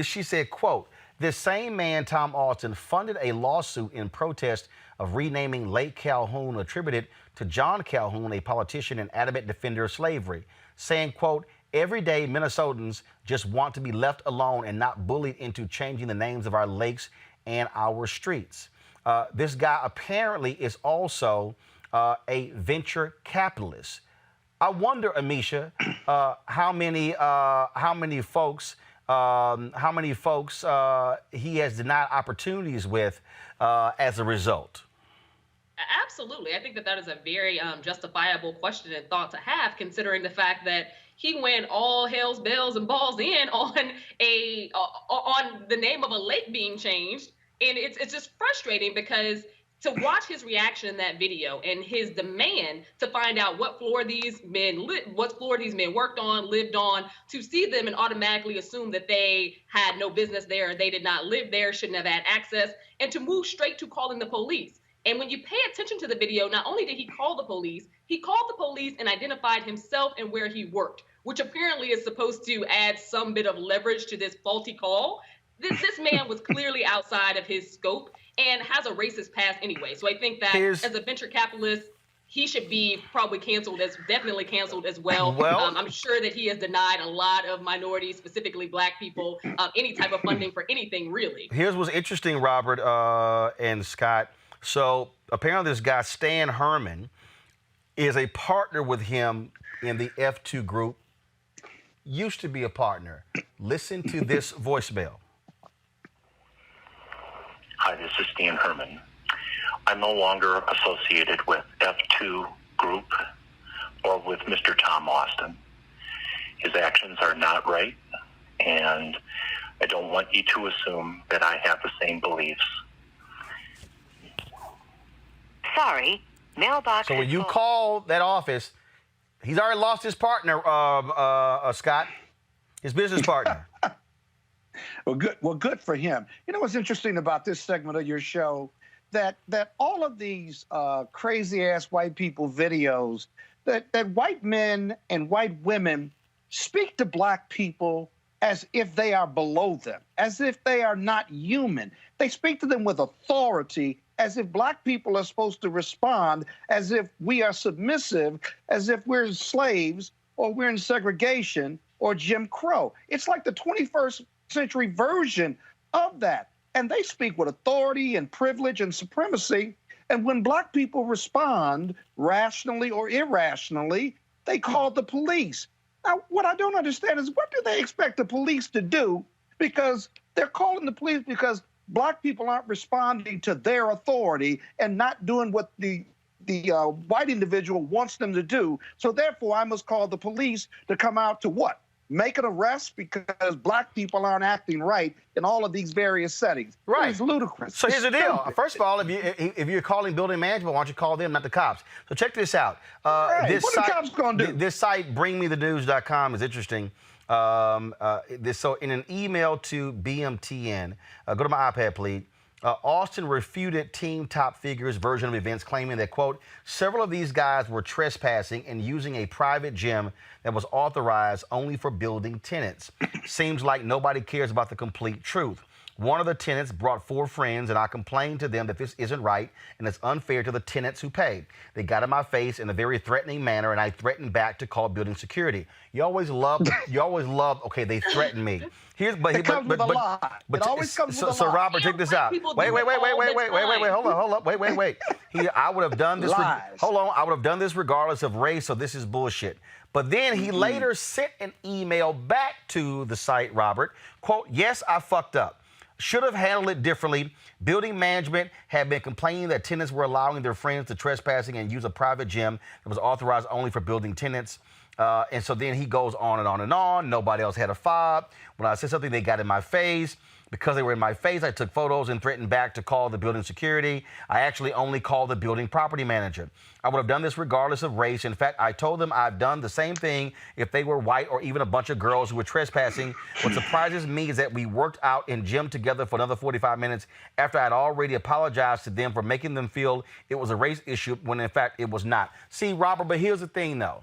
She said, quote, "This same man, Tom Austin, funded a lawsuit in protest of renaming Lake Calhoun, attributed to John Calhoun, a politician and adamant defender of slavery, saying, quote, every day Minnesotans just want to be left alone and not bullied into changing the names of our lakes and our streets." This guy apparently is also a venture capitalist. I wonder, Amisha, how many folks he has denied opportunities with as a result. Absolutely. I think that is a very justifiable question and thought to have, considering the fact that he went all hell's bells and balls in on the name of a lake being changed. And it's just frustrating because to watch his reaction in that video and his demand to find out what floor these men worked on, lived on, to see them and automatically assume that they had no business there, they did not live there, shouldn't have had access, and to move straight to calling the police. And when you pay attention to the video, not only did he call the police and identified himself and where he worked, which apparently is supposed to add some bit of leverage to this faulty call. This man was clearly outside of his scope and has a racist past anyway. So I think that as a venture capitalist, he should be probably definitely canceled as well. I'm sure that he has denied a lot of minorities, specifically Black people, any type of funding for anything, really. Here's what's interesting, Robert and Scott. So apparently this guy, Stan Herman, is a partner with him in the F2 group. Used to be a partner. Listen to this voicemail. Hi, this is Stan Herman. I'm no longer associated with F2 Group or with Mr. Tom Austin. His actions are not right, and I don't want you to assume that I have the same beliefs. Sorry, mailbox. So when you call that office, he's already lost his partner, Scott, his business partner. Well, good for him. You know what's interesting about this segment of your show? That all of these crazy-ass white people videos, that white men and white women speak to Black people as if they are below them, as if they are not human. They speak to them with authority, as if Black people are supposed to respond, as if we are submissive, as if we're slaves or we're in segregation or Jim Crow. It's like the 21st century version of that. And they speak with authority and privilege and supremacy. And when Black people respond rationally or irrationally, they call the police. Now, what I don't understand is, what do they expect the police to do? Because they're calling the police because Black people aren't responding to their authority and not doing what the white individual wants them to do. So therefore, I must call the police to come out to what? Make an arrest because Black people aren't acting right in all of these various settings. Right. It's ludicrous. So here's the deal. Stupid. First of all, if you're calling building management, why don't you call them, not the cops? So check this out. What are the cops going to do? This site, bringmethenews.com, is interesting. So in an email to BMTN, go to my iPad, please. Austin refuted team top figures' version of events, claiming that, quote, several of these guys were trespassing and using a private gym that was authorized only for building tenants. Seems like nobody cares about the complete truth. One of the tenants brought 4 friends, and I complained to them that this isn't right and it's unfair to the tenants who paid. They got in my face in a very threatening manner, and I threatened back to call building security. You always love, okay, they threatened me. It comes with a lie. It always comes with a lie. So Robert, check this out. Wait, hold on, wait. I would have done this. I would have done this regardless of race, so this is bullshit. But then he later sent an email back to the site, Robert, quote, yes, I fucked up. Should have handled it differently. Building management had been complaining that tenants were allowing their friends to trespassing and use a private gym that was authorized only for building tenants. And so then he goes on and on and on. Nobody else had a fob. When I said something, they got in my face. Because they were in my face, I took photos and threatened back to call the building security. I actually only called the building property manager. I would have done this regardless of race. In fact, I told them I've done the same thing if they were white or even a bunch of girls who were trespassing. What surprises me is that we worked out in gym together for another 45 minutes after I'd already apologized to them for making them feel it was a race issue when in fact it was not. See, Robert, but here's the thing though.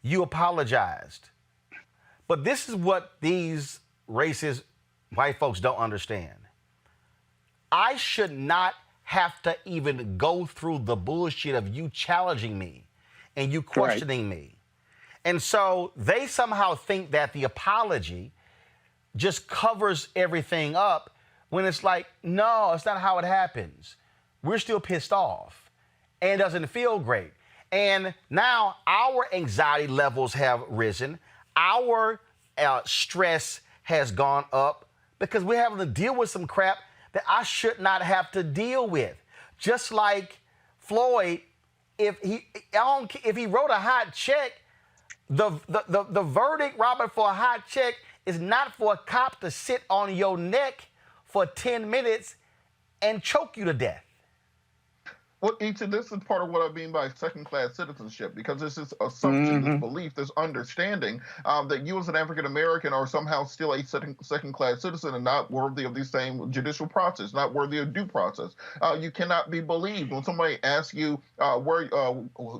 You apologized. But this is what these racist white folks don't understand. I should not have to even go through the bullshit of you challenging me and you questioning me. And so they somehow think that the apology just covers everything up when it's like, no, it's not how it happens. We're still pissed off and it doesn't feel great. And now our anxiety levels have risen. Our stress has gone up because we're having to deal with some crap that I should not have to deal with. Just like Floyd, if he wrote a hot check, the verdict, Robert, for a hot check is not for a cop to sit on your neck for 10 minutes and choke you to death. Well, Ethan, this is part of what I mean by second-class citizenship, because this is assumption, this belief, this understanding that you as an African-American are somehow still a second-class citizen and not worthy of the same judicial process, not worthy of due process. You cannot be believed. When somebody asks you, where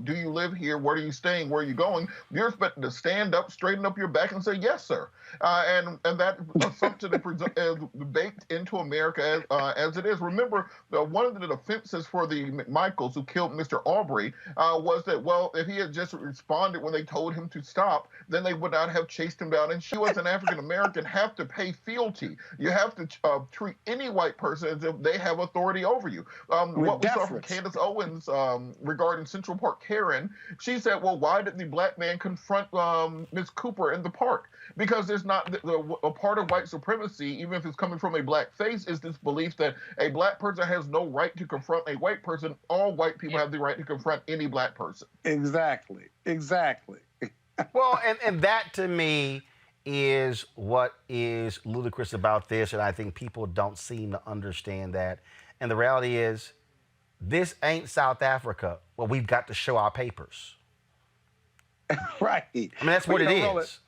do you live here, where are you staying, where are you going, you're expected to stand up, straighten up your back and say, yes, sir. And that assumption is baked into America as it is. Remember, one of the defenses for the Michaels, who killed Mr. Aubrey, was that, well, if he had just responded when they told him to stop, then they would not have chased him down. And you as an African-American have to pay fealty. You have to treat any white person as if they have authority over you. What we saw from Candace Owens regarding Central Park Karen, she said, well, why did the black man confront Ms. Cooper in the park? Because there's not a part of white supremacy, even if it's coming from a black face, is this belief that a black person has no right to confront a white person. All white people have the right to confront any black person. Exactly. Well, and that to me is what is ludicrous about this, and I think people don't seem to understand that. And the reality is, this ain't South Africa where we've got to show our papers. Right. I mean, that's what it is.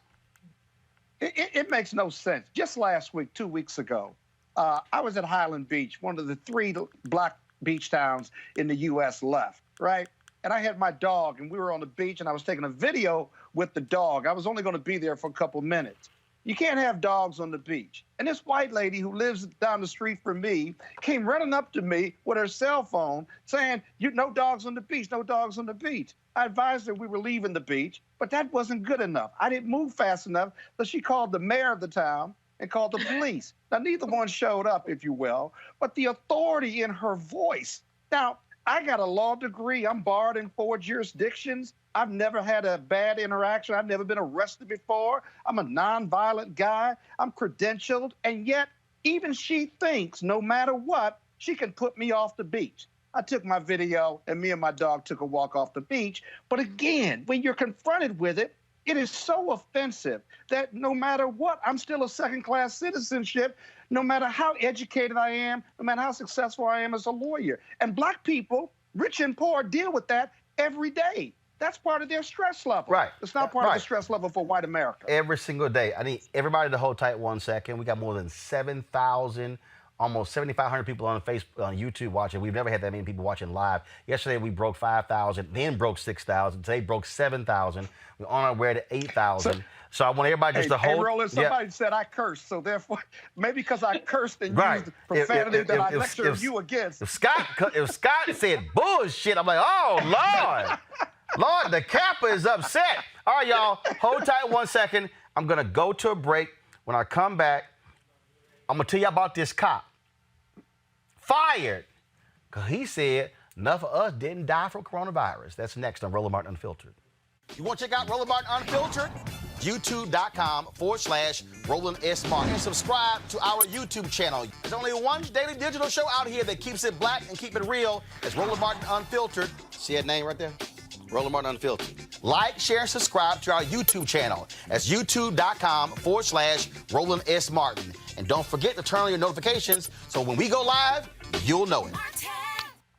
It makes no sense. Just last week, 2 weeks ago, I was at Highland Beach, one of the 3 black beach towns in the U.S. left, right? And I had my dog, and we were on the beach, and I was taking a video with the dog. I was only going to be there for a couple minutes. You can't have dogs on the beach. And this white lady who lives down the street from me came running up to me with her cell phone saying, no dogs on the beach, no dogs on the beach. I advised her we were leaving the beach, but that wasn't good enough. I didn't move fast enough, so she called the mayor of the town and called the police. Now, neither one showed up, if you will, but the authority in her voice. Now, I got a law degree. I'm barred in 4 jurisdictions. I've never had a bad interaction. I've never been arrested before. I'm a nonviolent guy. I'm credentialed. And yet, even she thinks, no matter what, she can put me off the beach. I took my video, and me and my dog took a walk off the beach. But again, when you're confronted with it, it is so offensive that no matter what, I'm still a second-class citizenship, no matter how educated I am, no matter how successful I am as a lawyer. And black people, rich and poor, deal with that every day. That's part of their stress level. Right. It's not part of the stress level for white America. Every single day. I need everybody to hold tight 1 second. We got more than 7,000, almost 7,500 people on Facebook, on YouTube watching. We've never had that many people watching live. Yesterday we broke 5,000, then broke 6,000. Today broke 7,000. We're on our way to 8,000. So I want everybody just to hold. Hey, Roland, somebody said I cursed, so therefore, maybe because I cursed and used profanity that I lectured you against. If Scott said bullshit, I'm like, oh, Lord. Lord, the Kappa is upset. All right, y'all, hold tight 1 second. I'm going to go to a break. When I come back, I'm going to tell you about this cop. Fired. Because he said enough of us didn't die from coronavirus. That's next on Roland Martin Unfiltered. You want to check out Roland Martin Unfiltered? YouTube.com/Roland S. Martin. And subscribe to our YouTube channel. There's only one daily digital show out here that keeps it black and keep it real. It's Roland Martin Unfiltered. See that name right there? Roland Martin Unfiltered. Like, share, and subscribe to our YouTube channel. That's youtube.com/Roland S. Martin. And don't forget to turn on your notifications so when we go live, you'll know it.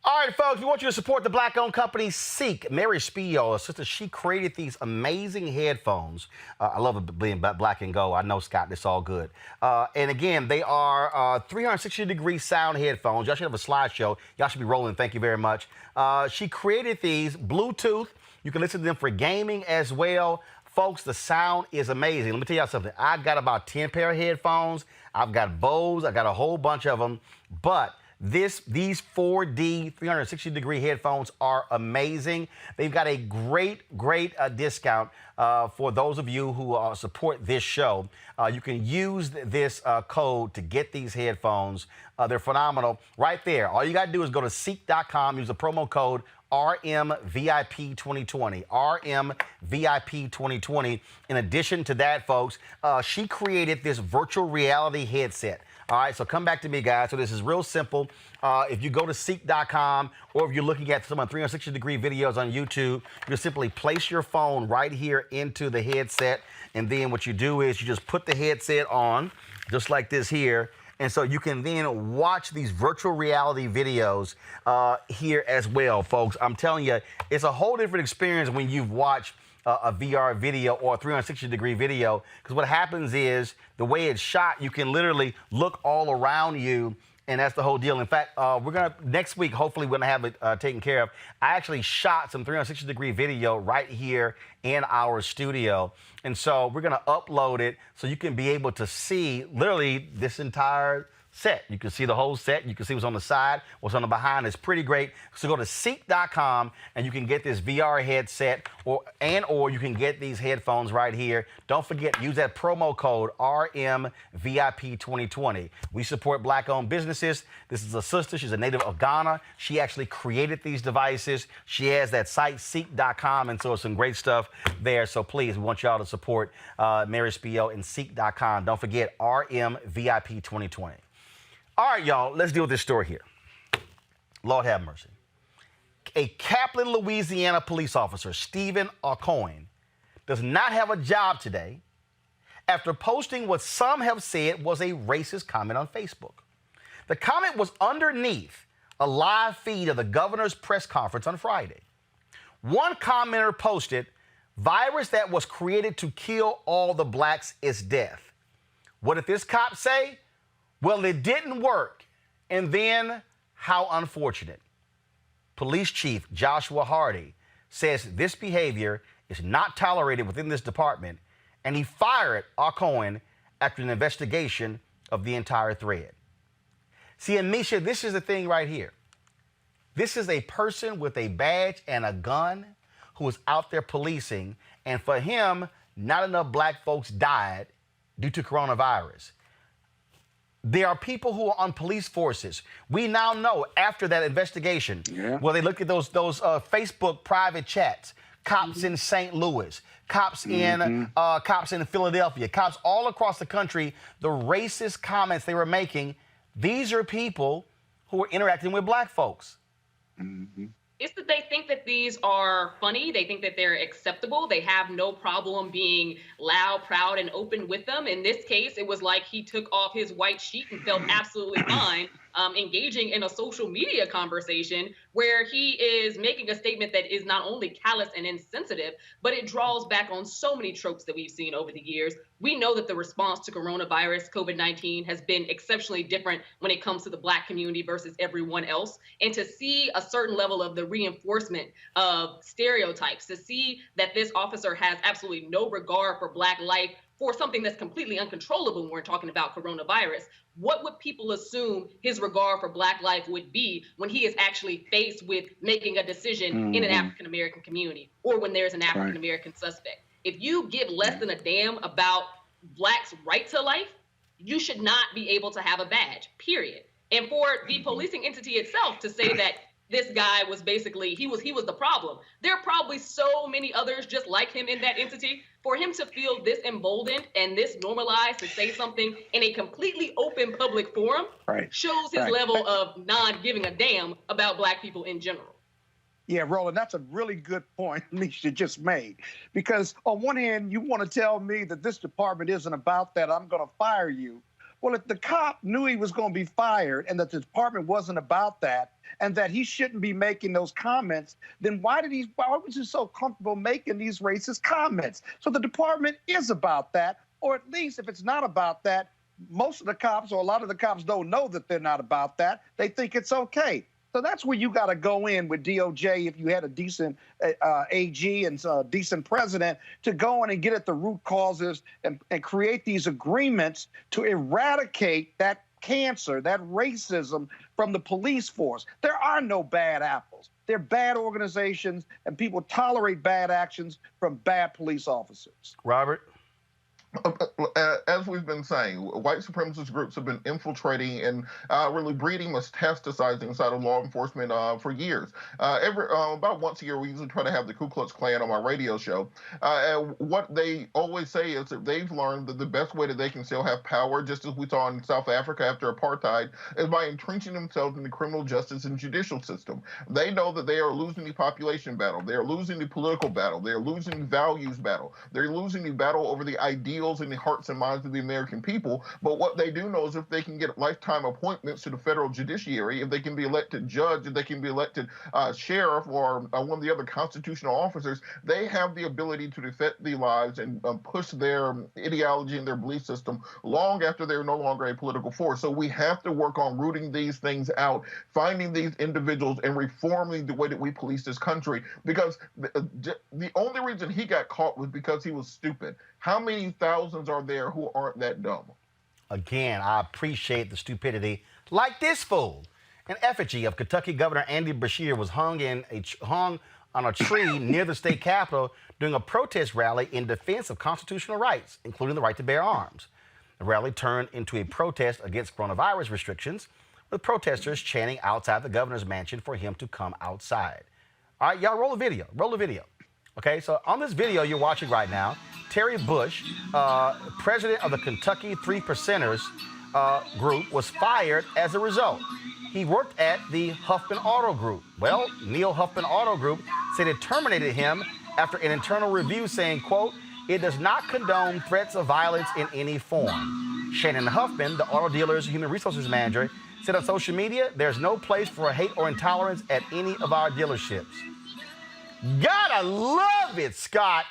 All right, folks, we want you to support the Black-owned company Ceek. Mary Spio, her sister, she created these amazing headphones. I love it being Black and Go. I know, Scott, it's all good. And again, they are 360-degree sound headphones. Y'all should have a slideshow. Y'all should be rolling. Thank you very much. She created these Bluetooth. You can listen to them for gaming as well. Folks, the sound is amazing. Let me tell y'all something. I got about 10 pair of headphones. I've got Bose. I got a whole bunch of them. But these 4D 360-degree headphones are amazing. They've got a great discount for those of you who support this show. You can use this code to get these headphones. They're phenomenal. Right there. All you got to do is go to Ceek.com, use the promo code RMVIP2020. RMVIP2020. In addition to that, folks, she created this virtual reality headset. All right, so come back to me, guys. So this is real simple. If you go to Ceek.com, or if you're looking at some 360-degree videos on YouTube, you simply place your phone right here into the headset, and then what you do is you just put the headset on, just like this here, and so you can then watch these virtual reality videos here as well, folks. I'm telling you, it's a whole different experience when you've watched a VR video or a 360-degree video, because what happens is the way it's shot, you can literally look all around you, and that's the whole deal. In fact, next week, hopefully we're gonna have it taken care of. I actually shot some 360-degree video right here in our studio, and so we're gonna upload it so you can be able to see literally this entire set. You can see the whole set. You can see what's on the side, what's on the behind. It's pretty great. So go to Ceek.com and you can get this VR headset, or you can get these headphones right here. Don't forget, use that promo code RMVIP2020. We support Black-owned businesses. This is a sister. She's a native of Ghana. She actually created these devices. She has that site, Ceek.com, and so it's some great stuff there. So please, we want y'all to support Mary Spio and Ceek.com. Don't forget, RMVIP2020. All right, y'all, let's deal with this story here. Lord have mercy. A Kaplan, Louisiana police officer, Stephen Aucoin, does not have a job today after posting what some have said was a racist comment on Facebook. The comment was underneath a live feed of the governor's press conference on Friday. One commenter posted, "Virus that was created to kill all the blacks is death." What did this cop say? Well, it didn't work. And then, how unfortunate. Police Chief Joshua Hardy says this behavior is not tolerated within this department, and he fired Aucoin after an investigation of the entire thread. See, Amisha, this is the thing right here. This is a person with a badge and a gun who is out there policing, and for him, not enough black folks died due to coronavirus. There are people who are on police forces. We now know after that investigation, where they look at those Facebook private chats, cops in St. Louis, cops in Philadelphia, cops all across the country, the racist comments they were making, these are people who are interacting with black folks. It's that they think that these are funny. They think that they're acceptable. They have no problem being loud, proud, and open with them. In this case, it was like he took off his white sheet and felt absolutely fine engaging in a social media conversation where he is making a statement that is not only callous and insensitive, but it draws back on so many tropes that we've seen over the years. We know that the response to coronavirus, COVID-19, has been exceptionally different when it comes to the black community versus everyone else. And to see a certain level of the reinforcement of stereotypes, to see that this officer has absolutely no regard for black life, for something that's completely uncontrollable when we're talking about coronavirus, what would people assume his regard for black life would be when he is actually faced with making a decision in an African-American community, or when there's an African-American suspect? If you give less than a damn about blacks' right to life, you should not be able to have a badge, period. And for the policing entity itself to say that this guy was basically, he was the problem. There are probably so many others just like him in that entity. For him to feel this emboldened and this normalized to say something in a completely open public forum shows his level of not giving a damn about black people in general. Yeah, Roland, that's a really good point Misha just made. Because on one hand, you want to tell me that this department isn't about that, I'm going to fire you. Well, if the cop knew he was going to be fired and that the department wasn't about that and that he shouldn't be making those comments, then why was he so comfortable making these racist comments? So the department is about that, or at least if it's not about that, most of the cops or a lot of the cops don't know that they're not about that. They think it's okay. So that's where you got to go in with DOJ if you had a decent AG and a decent president to go in and get at the root causes and create these agreements to eradicate that cancer, that racism from the police force. There are no bad apples. They're bad organizations, and people tolerate bad actions from bad police officers. Robert? As we've been saying, white supremacist groups have been infiltrating and really breeding, metastasizing inside of law enforcement for years. About once a year, we usually try to have the Ku Klux Klan on my radio show. And what they always say is that they've learned that the best way that they can still have power, just as we saw in South Africa after apartheid, is by entrenching themselves in the criminal justice and judicial system. They know that they are losing the population battle. They are losing the political battle. They are losing the values battle. They're losing the battle over the ideals in the hearts and minds of the American people. But what they do know is if they can get lifetime appointments to the federal judiciary, if they can be elected judge, if they can be elected sheriff or one of the other constitutional officers, they have the ability to defend the lives and push their ideology and their belief system long after they're no longer a political force. So we have to work on rooting these things out, finding these individuals and reforming the way that we police this country, because the only reason he got caught was because he was stupid. How many thousands are there who aren't that dumb? Again, I appreciate the stupidity. Like this fool. An effigy of Kentucky Governor Andy Beshear was hung on a tree near the state capitol during a protest rally in defense of constitutional rights, including the right to bear arms. The rally turned into a protest against coronavirus restrictions, with protesters chanting outside the governor's mansion for him to come outside. All right, y'all, roll the video. Roll the video. Okay, so on this video you're watching right now, Terry Bush, president of the Kentucky Three Percenters group, was fired as a result. He worked at the Huffman Auto Group. Well, Neil Huffman Auto Group said it terminated him after an internal review saying, quote, "It does not condone threats of violence in any form." Shannon Huffman, the auto dealer's human resources manager, said on social media, "There's no place for hate or intolerance at any of our dealerships." Gotta love it, Scott.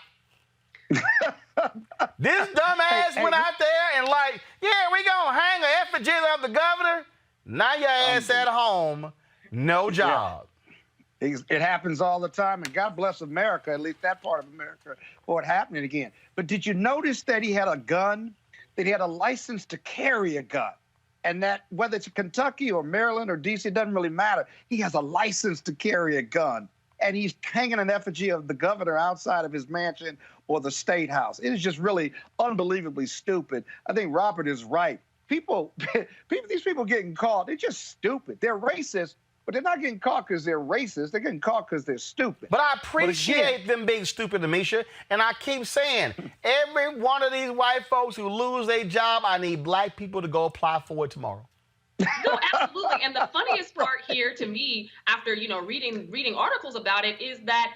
This dumbass went out there and like, yeah, we gonna hang an effigy of the governor. Now your ass at home, no job. Yeah. It happens all the time, and God bless America, at least that part of America, for it happening again. But did you notice that he had a gun, that he had a license to carry a gun? And that whether it's Kentucky or Maryland or D.C., it doesn't really matter. He has a license to carry a gun. And he's hanging an effigy of the governor outside of his mansion or the state house. It is just really unbelievably stupid. I think Robert is right. These people getting caught, they're just stupid. They're racist, but they're not getting caught because they're racist. They're getting caught because they're stupid. But I appreciate them being stupid, Amisha. And I keep saying, every one of these white folks who lose their job, I need black people to go apply for it tomorrow. No, absolutely. And the funniest part here to me, after reading articles about it, is that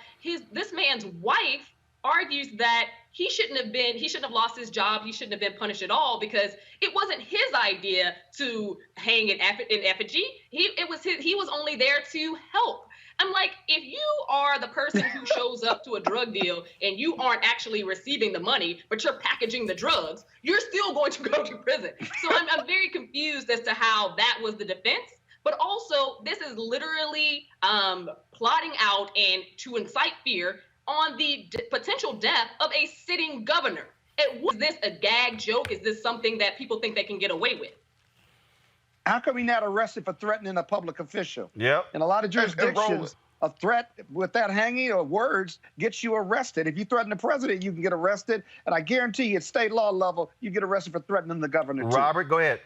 this man's wife argues that he shouldn't have lost his job. He shouldn't have been punished at all because it wasn't his idea to hang an effigy. He was only there to help. I'm like, if you are the person who shows up to a drug deal and you aren't actually receiving the money, but you're packaging the drugs, you're still going to go to prison. So I'm very confused as to how that was the defense. But also, this is literally plotting out and to incite fear on the potential death of a sitting governor. Was this a gag joke? Is this something that people think they can get away with? How come he not arrested for threatening a public official? Yep. In a lot of jurisdictions, a threat with that hanging or words gets you arrested. If you threaten the president, you can get arrested. And I guarantee you at state law level, you get arrested for threatening the governor, too. Robert, go ahead.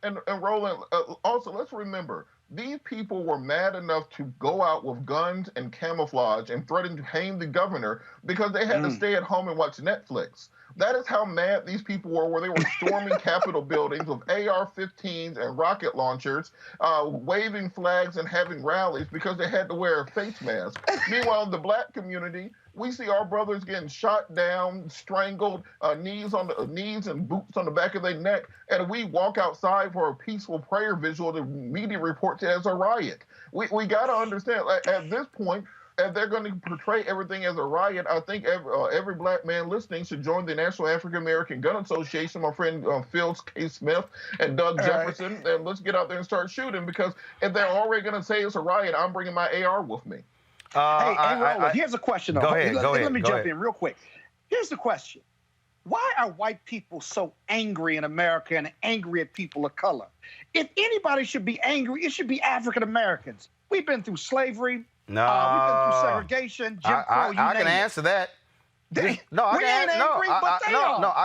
And Roland, also, let's remember, these people were mad enough to go out with guns and camouflage and threaten to hang the governor because they had to stay at home and watch Netflix. That is how mad these people were, where they were storming Capitol buildings with AR-15s and rocket launchers, waving flags and having rallies because they had to wear a face mask. Meanwhile, in the black community, We see our brothers getting shot down, strangled, knees and boots on the back of their neck, and we walk outside for a peaceful prayer visual. The media reports it as a riot. We got to understand, like, at this point, if they're going to portray everything as a riot, I think every black man listening should join the National African American Gun Association, my friend Phil K. Smith and Doug Jefferson, and let's get out there and start shooting, because if they're already going to say it's a riot, I'm bringing my AR with me. Hey, Roland, here's a question. Go ahead. Let me jump in real quick. Here's the question. Why are white people so angry in America and angry at people of color? If anybody should be angry, it should be African Americans. We've been through slavery. No, we've been through segregation, Jim Crow, I can answer that. I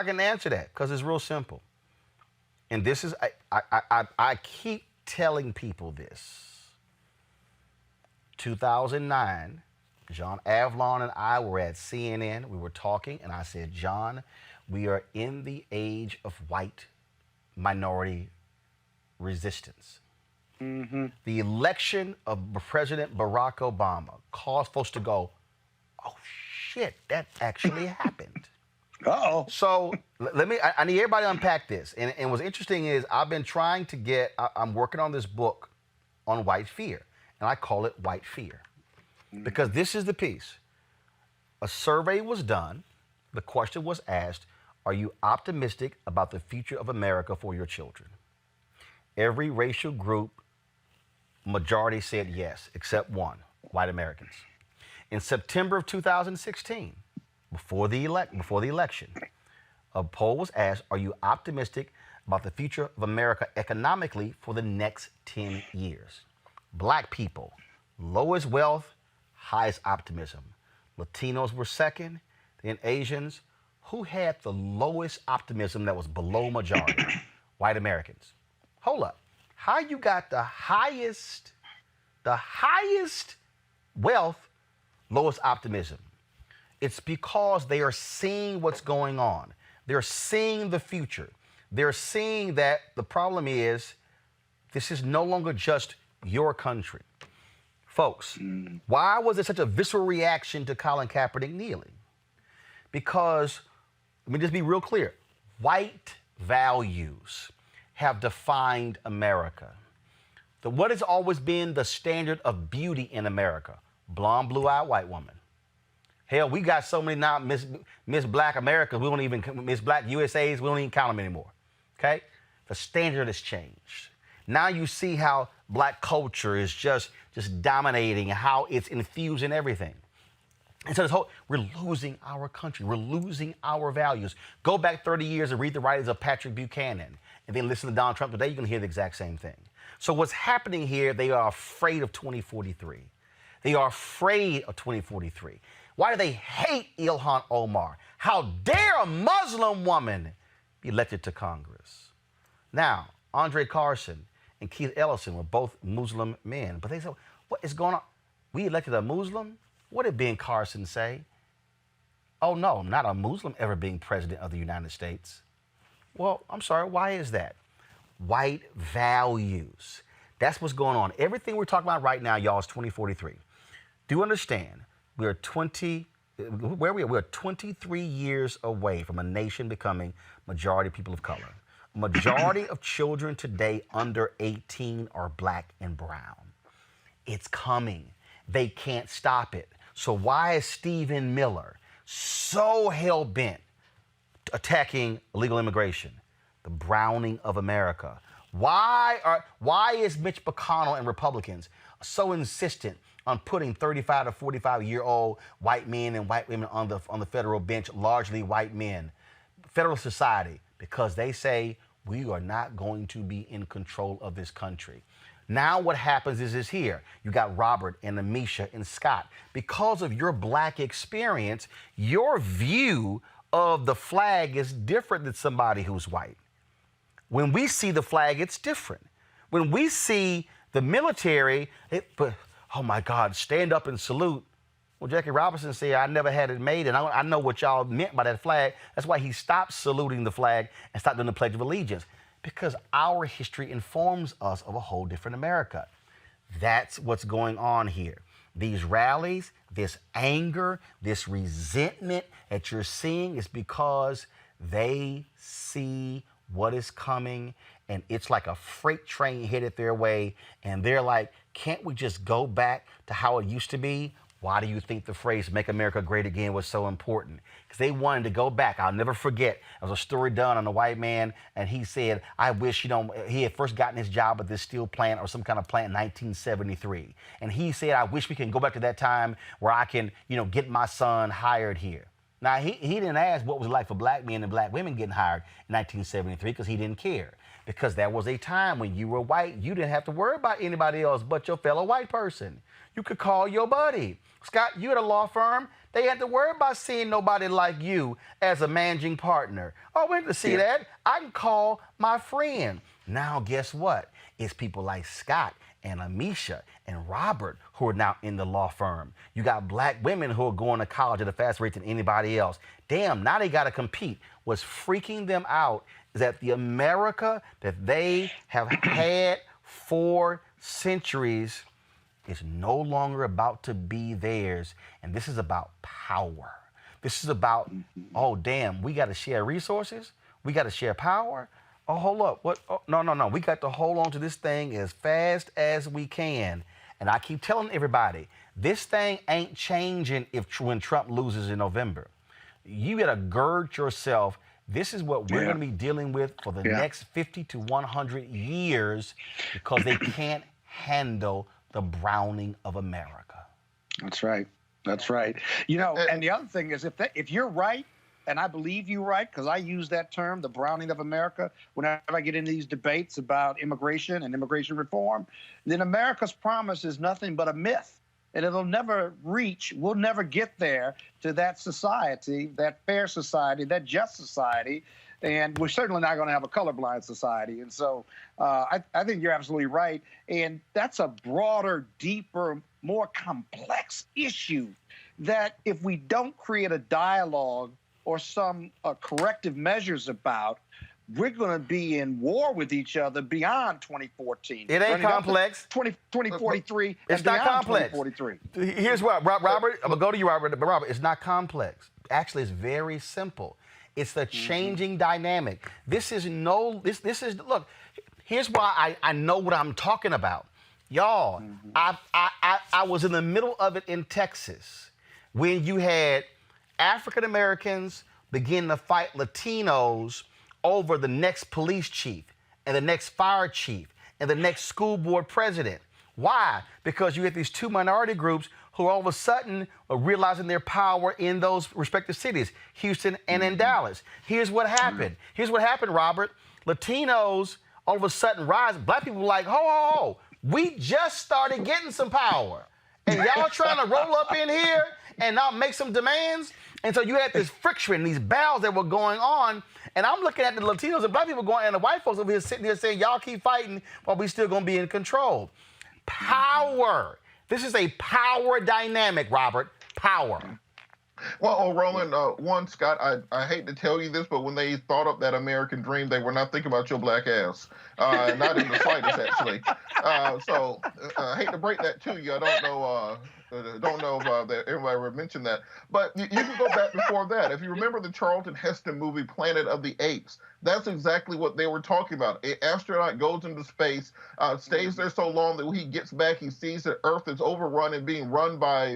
can answer that because it's real simple. And this is, I keep telling people this. 2009, John Avlon and I were at CNN. We were talking, and I said, John, we are in the age of white minority resistance. Mm-hmm. The election of President Barack Obama caused folks to go, oh, shit, that actually happened. Uh-oh. So I need everybody to unpack this. And what's interesting is I've been trying to I'm working on this book on white fear. And I call it White Fear. Because this is the piece. A survey was done. The question was asked, are you optimistic about the future of America for your children? Every racial group, majority said yes, except one, white Americans. In September of 2016, before the election, a poll was asked, are you optimistic about the future of America economically for the next 10 years? Black people, lowest wealth, highest optimism. Latinos were second, then Asians. Who had the lowest optimism that was below majority? White Americans. Hold up. How you got the highest wealth, lowest optimism? It's because they are seeing what's going on. They're seeing the future. They're seeing that the problem is this is no longer just your country. Folks, why was there such a visceral reaction to Colin Kaepernick kneeling? Because, let me just be real clear, white values have defined America. What has always been the standard of beauty in America? Blonde, blue-eyed white woman. Hell, we got so many now Miss Black America, Miss Black USAs, we don't even count them anymore, okay? The standard has changed. Now you see how black culture is just dominating, how it's infusing everything. And so we're losing our country. We're losing our values. Go back 30 years and read the writings of Patrick Buchanan, and then listen to Donald Trump today, you're going to hear the exact same thing. So what's happening here, they are afraid of 2043. They are afraid of 2043. Why do they hate Ilhan Omar? How dare a Muslim woman be elected to Congress? Now, Andre Carson and Keith Ellison were both Muslim men. But they said, what is going on? We elected a Muslim? What did Ben Carson say? Oh, no, not a Muslim ever being president of the United States. Well, I'm sorry, why is that? White values. That's what's going on. Everything we're talking about right now, y'all, is 2043. Do you understand? We're 23 years away from a nation becoming majority people of color. Majority of children today under 18 are black and brown. It's coming. They can't stop it. So why is Stephen Miller so hell-bent attacking illegal immigration? The browning of America. Why is Mitch McConnell and Republicans so insistent on putting 35 to 45-year-old white men and white women on the federal bench, largely white men? Federalist Society, because they say we are not going to be in control of this country. Now what happens is here. You got Robert and Amisha and Scott. Because of your black experience, your view of the flag is different than somebody who's white. When we see the flag, it's different. When we see the military, oh my God, stand up and salute. Well, Jackie Robinson said, I never had it made, and I know what y'all meant by that flag. That's why he stopped saluting the flag and stopped doing the Pledge of Allegiance, because our history informs us of a whole different America. That's what's going on here. these rallies, this anger, this resentment that you're seeing is because they see what is coming, and it's like a freight train headed their way, and they're like, can't we just go back to how it used to be? Why do you think the phrase "Make America Great Again" was so important? Because they wanted to go back. I'll never forget, there was a story done on a white man, and he said, I wish, he had first gotten his job at this steel plant or some kind of plant in 1973. And he said, I wish we can go back to that time where I can, get my son hired here. Now, he didn't ask what it was like for black men and black women getting hired in 1973 because he didn't care. Because that was a time when you were white, you didn't have to worry about anybody else but your fellow white person. You could call your buddy. Scott, you at a law firm, they had to worry about seeing nobody like you as a managing partner. Oh, we didn't see that. I can call my friend. Now, guess what? It's people like Scott and Amisha and Robert who are now in the law firm. You got black women who are going to college at a faster rate than anybody else. Damn, now they got to compete. What's freaking them out is that the America that they have had for centuries is no longer about to be theirs. And this is about power. This is about, oh, damn, we got to share resources. We got to share power. Oh, hold up. What? Oh, no. We got to hold on to this thing as fast as we can. And I keep telling everybody, this thing ain't changing when Trump loses in November. You got to gird yourself. This is what we're going to be dealing with for the next 50 to 100 years because they can't handle the browning of America. That's right. That's right. And the other thing is, if you're right, and I believe you're right, because I use that term, the browning of America, whenever I get into these debates about immigration and immigration reform, then America's promise is nothing but a myth. And it'll never we'll never get there to that society, that fair society, that just society. And we're certainly not going to have a colorblind society. And so I think you're absolutely right. And that's a broader, deeper, more complex issue that if we don't create a dialogue or some corrective measures about, we're going to be in war with each other beyond 2014. It ain't complex. 2043 it's and not beyond complex. 2043. Here's what, Robert, I'm going to go to you, Robert, but Robert, it's not complex. Actually, it's very simple. It's the changing dynamic. This is, look, here's why I know what I'm talking about. Y'all, I was in the middle of it in Texas when you had African Americans begin to fight Latinos over the next police chief and the next fire chief and the next school board president. Why? Because you had these two minority groups who all of a sudden are realizing their power in those respective cities, Houston and in Dallas. Here's what happened. Here's what happened, Robert. Latinos all of a sudden rise. Black people were like, ho, we just started getting some power. And y'all trying to roll up in here and now make some demands? And so you had this friction, these battles that were going on. And I'm looking at the Latinos and black people going, and the white folks over here sitting here saying, y'all keep fighting while we still going to be in control. Power. This is a power dynamic, Robert. Power. Well, Roland, one, Scott, I hate to tell you this, but when they thought up that American dream, they were not thinking about your black ass. Not in the slightest, actually. So I hate to break that to you. I don't know if that everybody ever mentioned that. But you can go back before that. If you remember the Charlton Heston movie, Planet of the Apes, that's exactly what they were talking about. An astronaut goes into space, stays there so long that when he gets back, he sees that Earth is overrun and being run by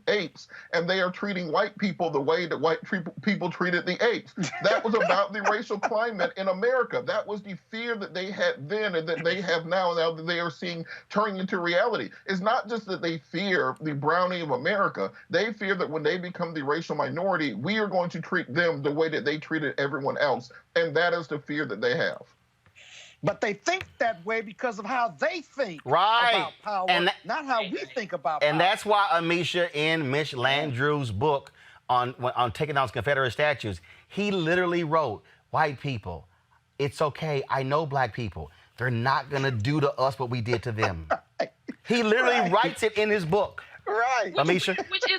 apes, and they are treating white people the way that white people treated the apes. That was about the racial climate in America. That was the fear that they had then and that they have now that they are seeing turning into reality. It's not just that they fear the browning of America. They fear that when they become the racial minority, we are going to treat them the way that they treated everyone else. And that is the fear that they have. But they think that way because of how they think about power, and not how we think about power. And power. that's why Amisha in Mitch Landrieu's book on taking down Confederate statues, he literally wrote, white people, it's okay, I know black people, they're not going to do to us what we did to them. He literally writes it in his book. Right. Amisha? Which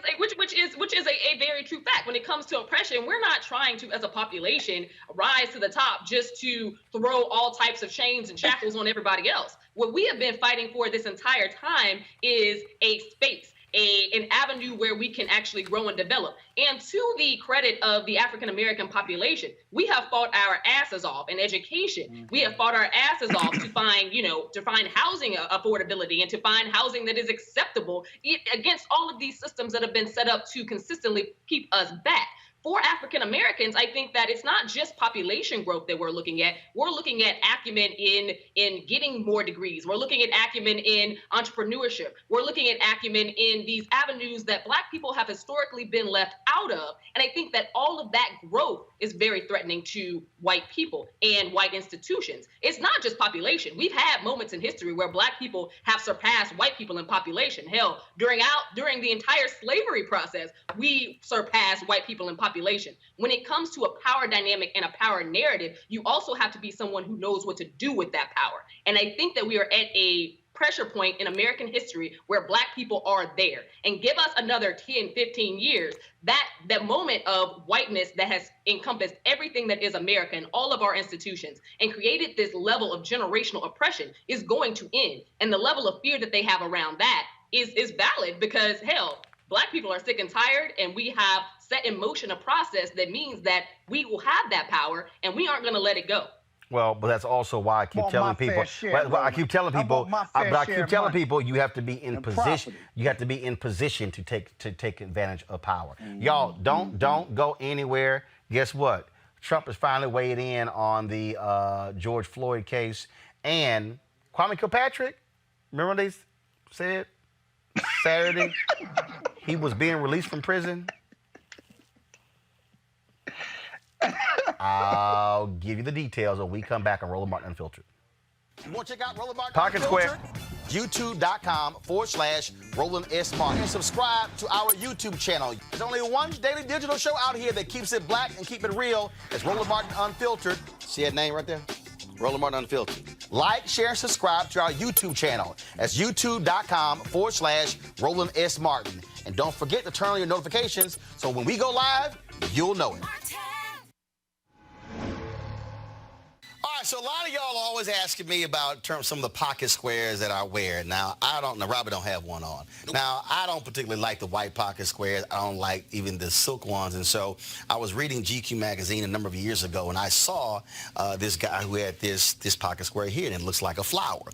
is a very true fact. When it comes to oppression, we're not trying to, as a population, rise to the top just to throw all types of chains and shackles on everybody else. What we have been fighting for this entire time is a space, an avenue where we can actually grow and develop. And to the credit of the African American population, we have fought our asses off in education. We have fought our asses off to find, to find housing affordability and to find housing that is acceptable against all of these systems that have been set up to consistently keep us back. For African Americans, I think that it's not just population growth that we're looking at. We're looking at acumen in getting more degrees. We're looking at acumen in entrepreneurship. We're looking at acumen in these avenues that Black people have historically been left out of. And I think that all of that growth is very threatening to white people and white institutions. It's not just population. We've had moments in history where Black people have surpassed white people in population. Hell, during the entire slavery process, we surpassed white people in population. When it comes to a power dynamic and a power narrative, you also have to be someone who knows what to do with that power. And I think that we are at a pressure point in American history where Black people are there. And give us another 10, 15 years, that moment of whiteness that has encompassed everything that is America and all of our institutions and created this level of generational oppression is going to end. And the level of fear that they have around that is valid because, hell, Black people are sick and tired, and we have set in motion a process that means that we will have that power, and we aren't going to let it go. Well, but that's also why I keep telling people. I keep telling people you have to be in position. You have to be in position to take advantage of power. Y'all don't go anywhere. Guess what? Trump has finally weighed in on the George Floyd case, and Kwame Kilpatrick. Remember what they said Saturday? He was being released from prison. I'll give you the details when we come back on Roland Martin Unfiltered. You want to check out Roland Martin Pocket Unfiltered? YouTube.com/Roland S. Martin. And subscribe to our YouTube channel. There's only one daily digital show out here that keeps it black and keep it real. It's Roland Martin Unfiltered. See that name right there? Roland Martin Unfiltered. Like, share, and subscribe to our YouTube channel. That's youtube.com/Roland S. Martin. And don't forget to turn on your notifications so when we go live, you'll know it. All right, so a lot of y'all are always asking me about some of the pocket squares that I wear. Now, Robert don't have one on. Now, I don't particularly like the white pocket squares. I don't like even the silk ones. And so I was reading GQ magazine a number of years ago, and I saw this guy who had this pocket square here, and it looks like a flower.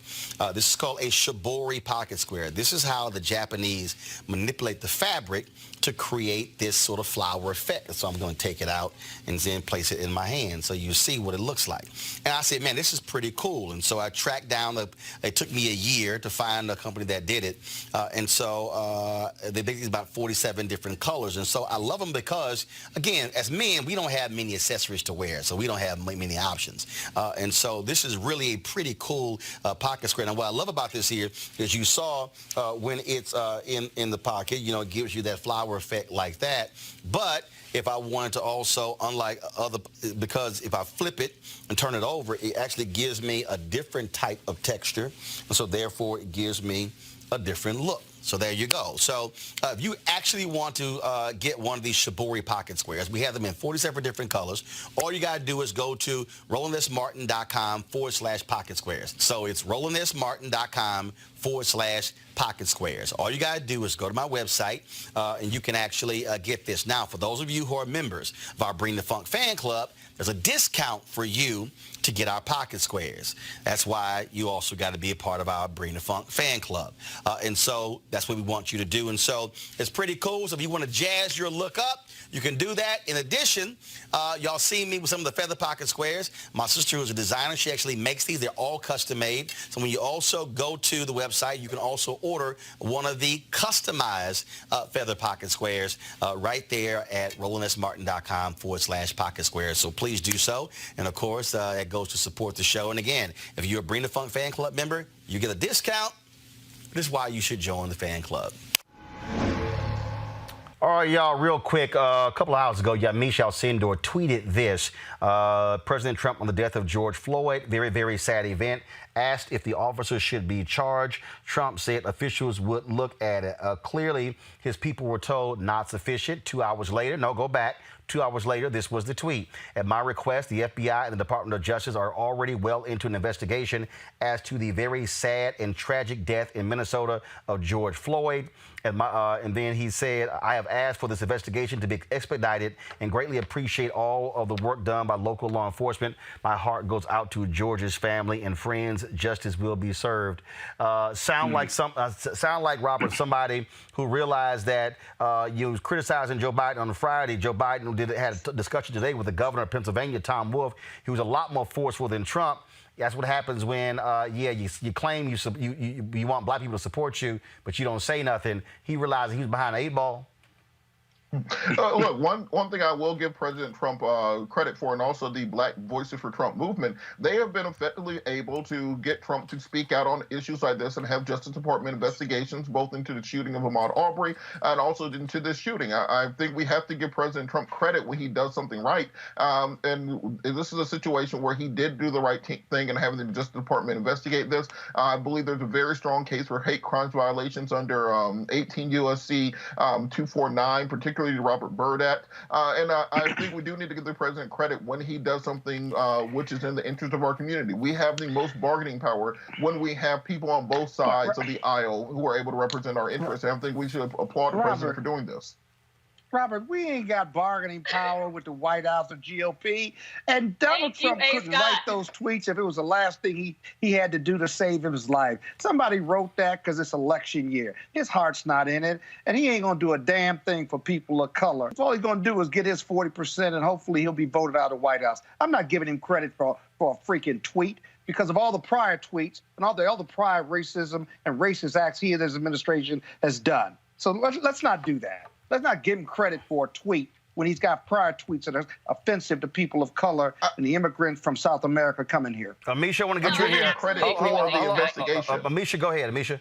This is called a shibori pocket square. This is how the Japanese manipulate the fabric to create this sort of flower effect. So I'm going to take it out and then place it in my hand so you see what it looks like. And I said, man, this is pretty cool. And so I tracked down, it took me a year to find a company that did it. And so they make about 47 different colors. And so I love them because, again, as men, we don't have many accessories to wear. So we don't have many options. And so this is really a pretty cool pocket square. Now, what I love about this here is you saw when it's in the pocket, it gives you that flower effect like that. But if I wanted to also, because if I flip it and turn it over, it actually gives me a different type of texture. And so therefore, it gives me a different look. So there you go. So if you actually want to get one of these shibori pocket squares, we have them in 47 different colors. All you got to do is go to RolandSMartin.com/pocket squares. So it's RolandSMartin.com/pocket squares. All you got to do is go to my website, and you can actually get this. Now, for those of you who are members of our Bring the Funk fan club, there's a discount for you to get our pocket squares. That's why you also got to be a part of our Bring the Funk fan club. And so that's what we want you to do. And so it's pretty cool. So if you want to jazz your look up, you can do that. In addition, y'all see me with some of the feather pocket squares. My sister, who's a designer, she actually makes these. They're all custom made. So when you also go to the website, you can also order one of the customized feather pocket squares right there at RolandSMartin.com/pocket squares. So please do so. And of course, that goes to support the show. And again, if you're a Bring the Funk fan club member, you get a discount. This is why you should join the fan club. All right, y'all, real quick. A couple of hours ago, Yamiche Alcindor tweeted this. President Trump on the death of George Floyd, very, very sad event. Asked if the officers should be charged. Trump said officials would look at it. Clearly, his people were told not sufficient. 2 hours later, no, go back. 2 hours later, this was the tweet. At my request, the FBI and the Department of Justice are already well into an investigation as to the very sad and tragic death in Minnesota of George Floyd. And then he said, I have asked for this investigation to be expedited and greatly appreciate all of the work done by local law enforcement. My heart goes out to George's family and friends. Justice will be served. Sound like Robert, somebody who realized that you was criticizing Joe Biden on Friday. Joe Biden had a discussion today with the governor of Pennsylvania, Tom Wolf. He was a lot more forceful than Trump. That's what happens when, you claim you want black people to support you, but you don't say nothing. He realized he was behind the 8 ball. Look, one thing I will give President Trump credit for, and also the Black Voices for Trump movement, they have been effectively able to get Trump to speak out on issues like this and have Justice Department investigations, both into the shooting of Ahmaud Arbery and also into this shooting. I think we have to give President Trump credit when he does something right. And this is a situation where he did do the right thing and having the Justice Department investigate this. I believe there's a very strong case for hate crimes violations under 18 U.S.C. 249, particularly the Robert Byrd Act. And I think we do need to give the president credit when he does something which is in the interest of our community. We have the most bargaining power when we have people on both sides of the aisle who are able to represent our interests. And I think we should applaud the president for doing this. Robert, we ain't got bargaining power with the White House or GOP. And Donald Trump couldn't write those tweets if it was the last thing he had to do to save his life. Somebody wrote that because it's election year. His heart's not in it, and he ain't going to do a damn thing for people of color. All he's going to do is get his 40%, and hopefully he'll be voted out of the White House. I'm not giving him credit for a freaking tweet because of all the prior tweets and all the other prior racism and racist acts he and his administration has done. So let's not do that. Let's not give him credit for a tweet when he's got prior tweets that are offensive to people of color and the immigrants from South America coming here. Amisha, I want to get you here. Credit for the investigation. Amisha, go ahead, Amisha.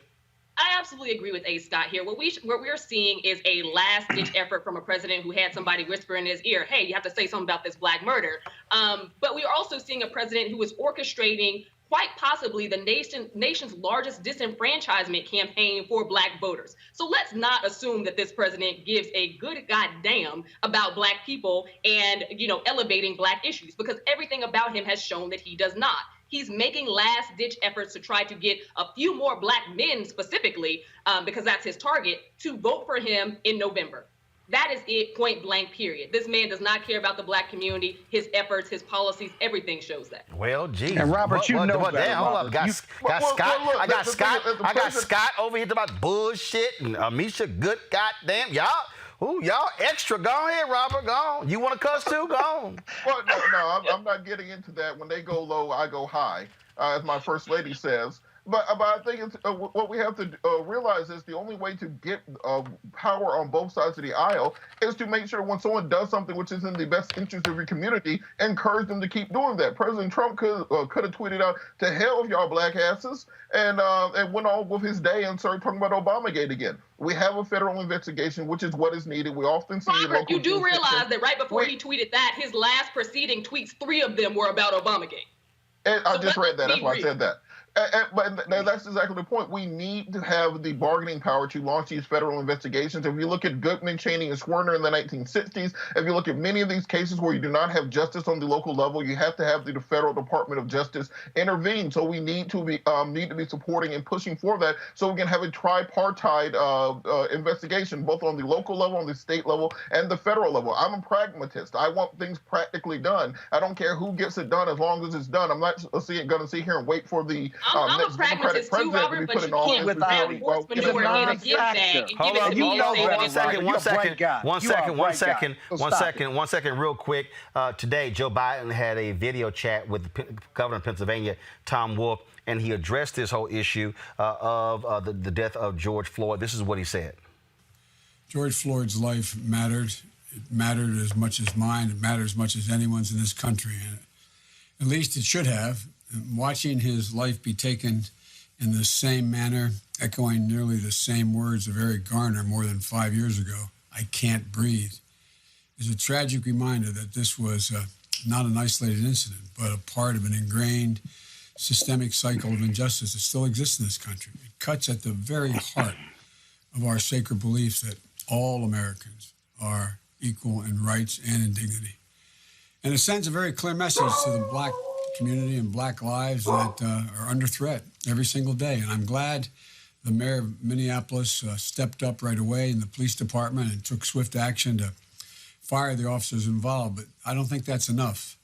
I absolutely agree with A. Scott here. What we're seeing is a last-ditch effort from a president who had somebody whisper in his ear, hey, you have to say something about this black murder. But we are also seeing a president who is orchestrating quite possibly the nation's largest disenfranchisement campaign for black voters. So let's not assume that this president gives a good goddamn about black people and, elevating black issues, because everything about him has shown that he does not. He's making last-ditch efforts to try to get a few more black men specifically, because that's his target, to vote for him in November. That is it, point blank, period. This man does not care about the black community. His efforts, his policies, everything shows that. Well, geez. And Robert, you know that. Damn, hold up. I got Scott over here talking about bullshit and Amisha, good goddamn. Y'all extra. Go ahead, Robert. Go on. You want to cuss too? Go on. Well, no, I'm not getting into that. When they go low, I go high, as my first lady says. But I think it's, what we have to realize is the only way to get power on both sides of the aisle is to make sure when someone does something which is in the best interest of your community, encourage them to keep doing that. President Trump could have tweeted out, to hell with y'all black asses, and went on with his day and started talking about Obamagate again. We have a federal investigation, which is what is needed. We often see Robert, you do realize that right before he tweeted that, his last preceding tweets, 3 of them were about Obamagate. And I just read that. That's why I said that. But that's exactly the point. We need to have the bargaining power to launch these federal investigations. If you look at Goodman, Cheney, and Swerner in the 1960s, if you look at many of these cases where you do not have justice on the local level, you have to have the federal Department of Justice intervene. So we need to be supporting and pushing for that, so we can have a tripartite investigation, both on the local level, on the state level, and the federal level. I'm a pragmatist. I want things practically done. I don't care who gets it done as long as it's done. I'm not going to sit here and wait for the I'm a pragmatist too, Robert, but you can't have horsemanure in a gift bag and give it to me and say One second, real quick. Today, Joe Biden had a video chat with the governor of Pennsylvania, Tom Wolf, and he addressed this whole issue of the death of George Floyd. This is what he said. George Floyd's life mattered. It mattered as much as mine. It mattered as much as anyone's in this country. And at least it should have. Watching his life be taken in the same manner, echoing nearly the same words of Eric Garner more than 5 years ago, I can't breathe, is a tragic reminder that this was not an isolated incident, but a part of an ingrained systemic cycle of injustice that still exists in this country. It cuts at the very heart of our sacred beliefs that all Americans are equal in rights and in dignity. And it sends a very clear message to the black community and black lives that are under threat every single day. And I'm glad the mayor of Minneapolis stepped up right away in the police department and took swift action to fire the officers involved. But I don't think that's enough.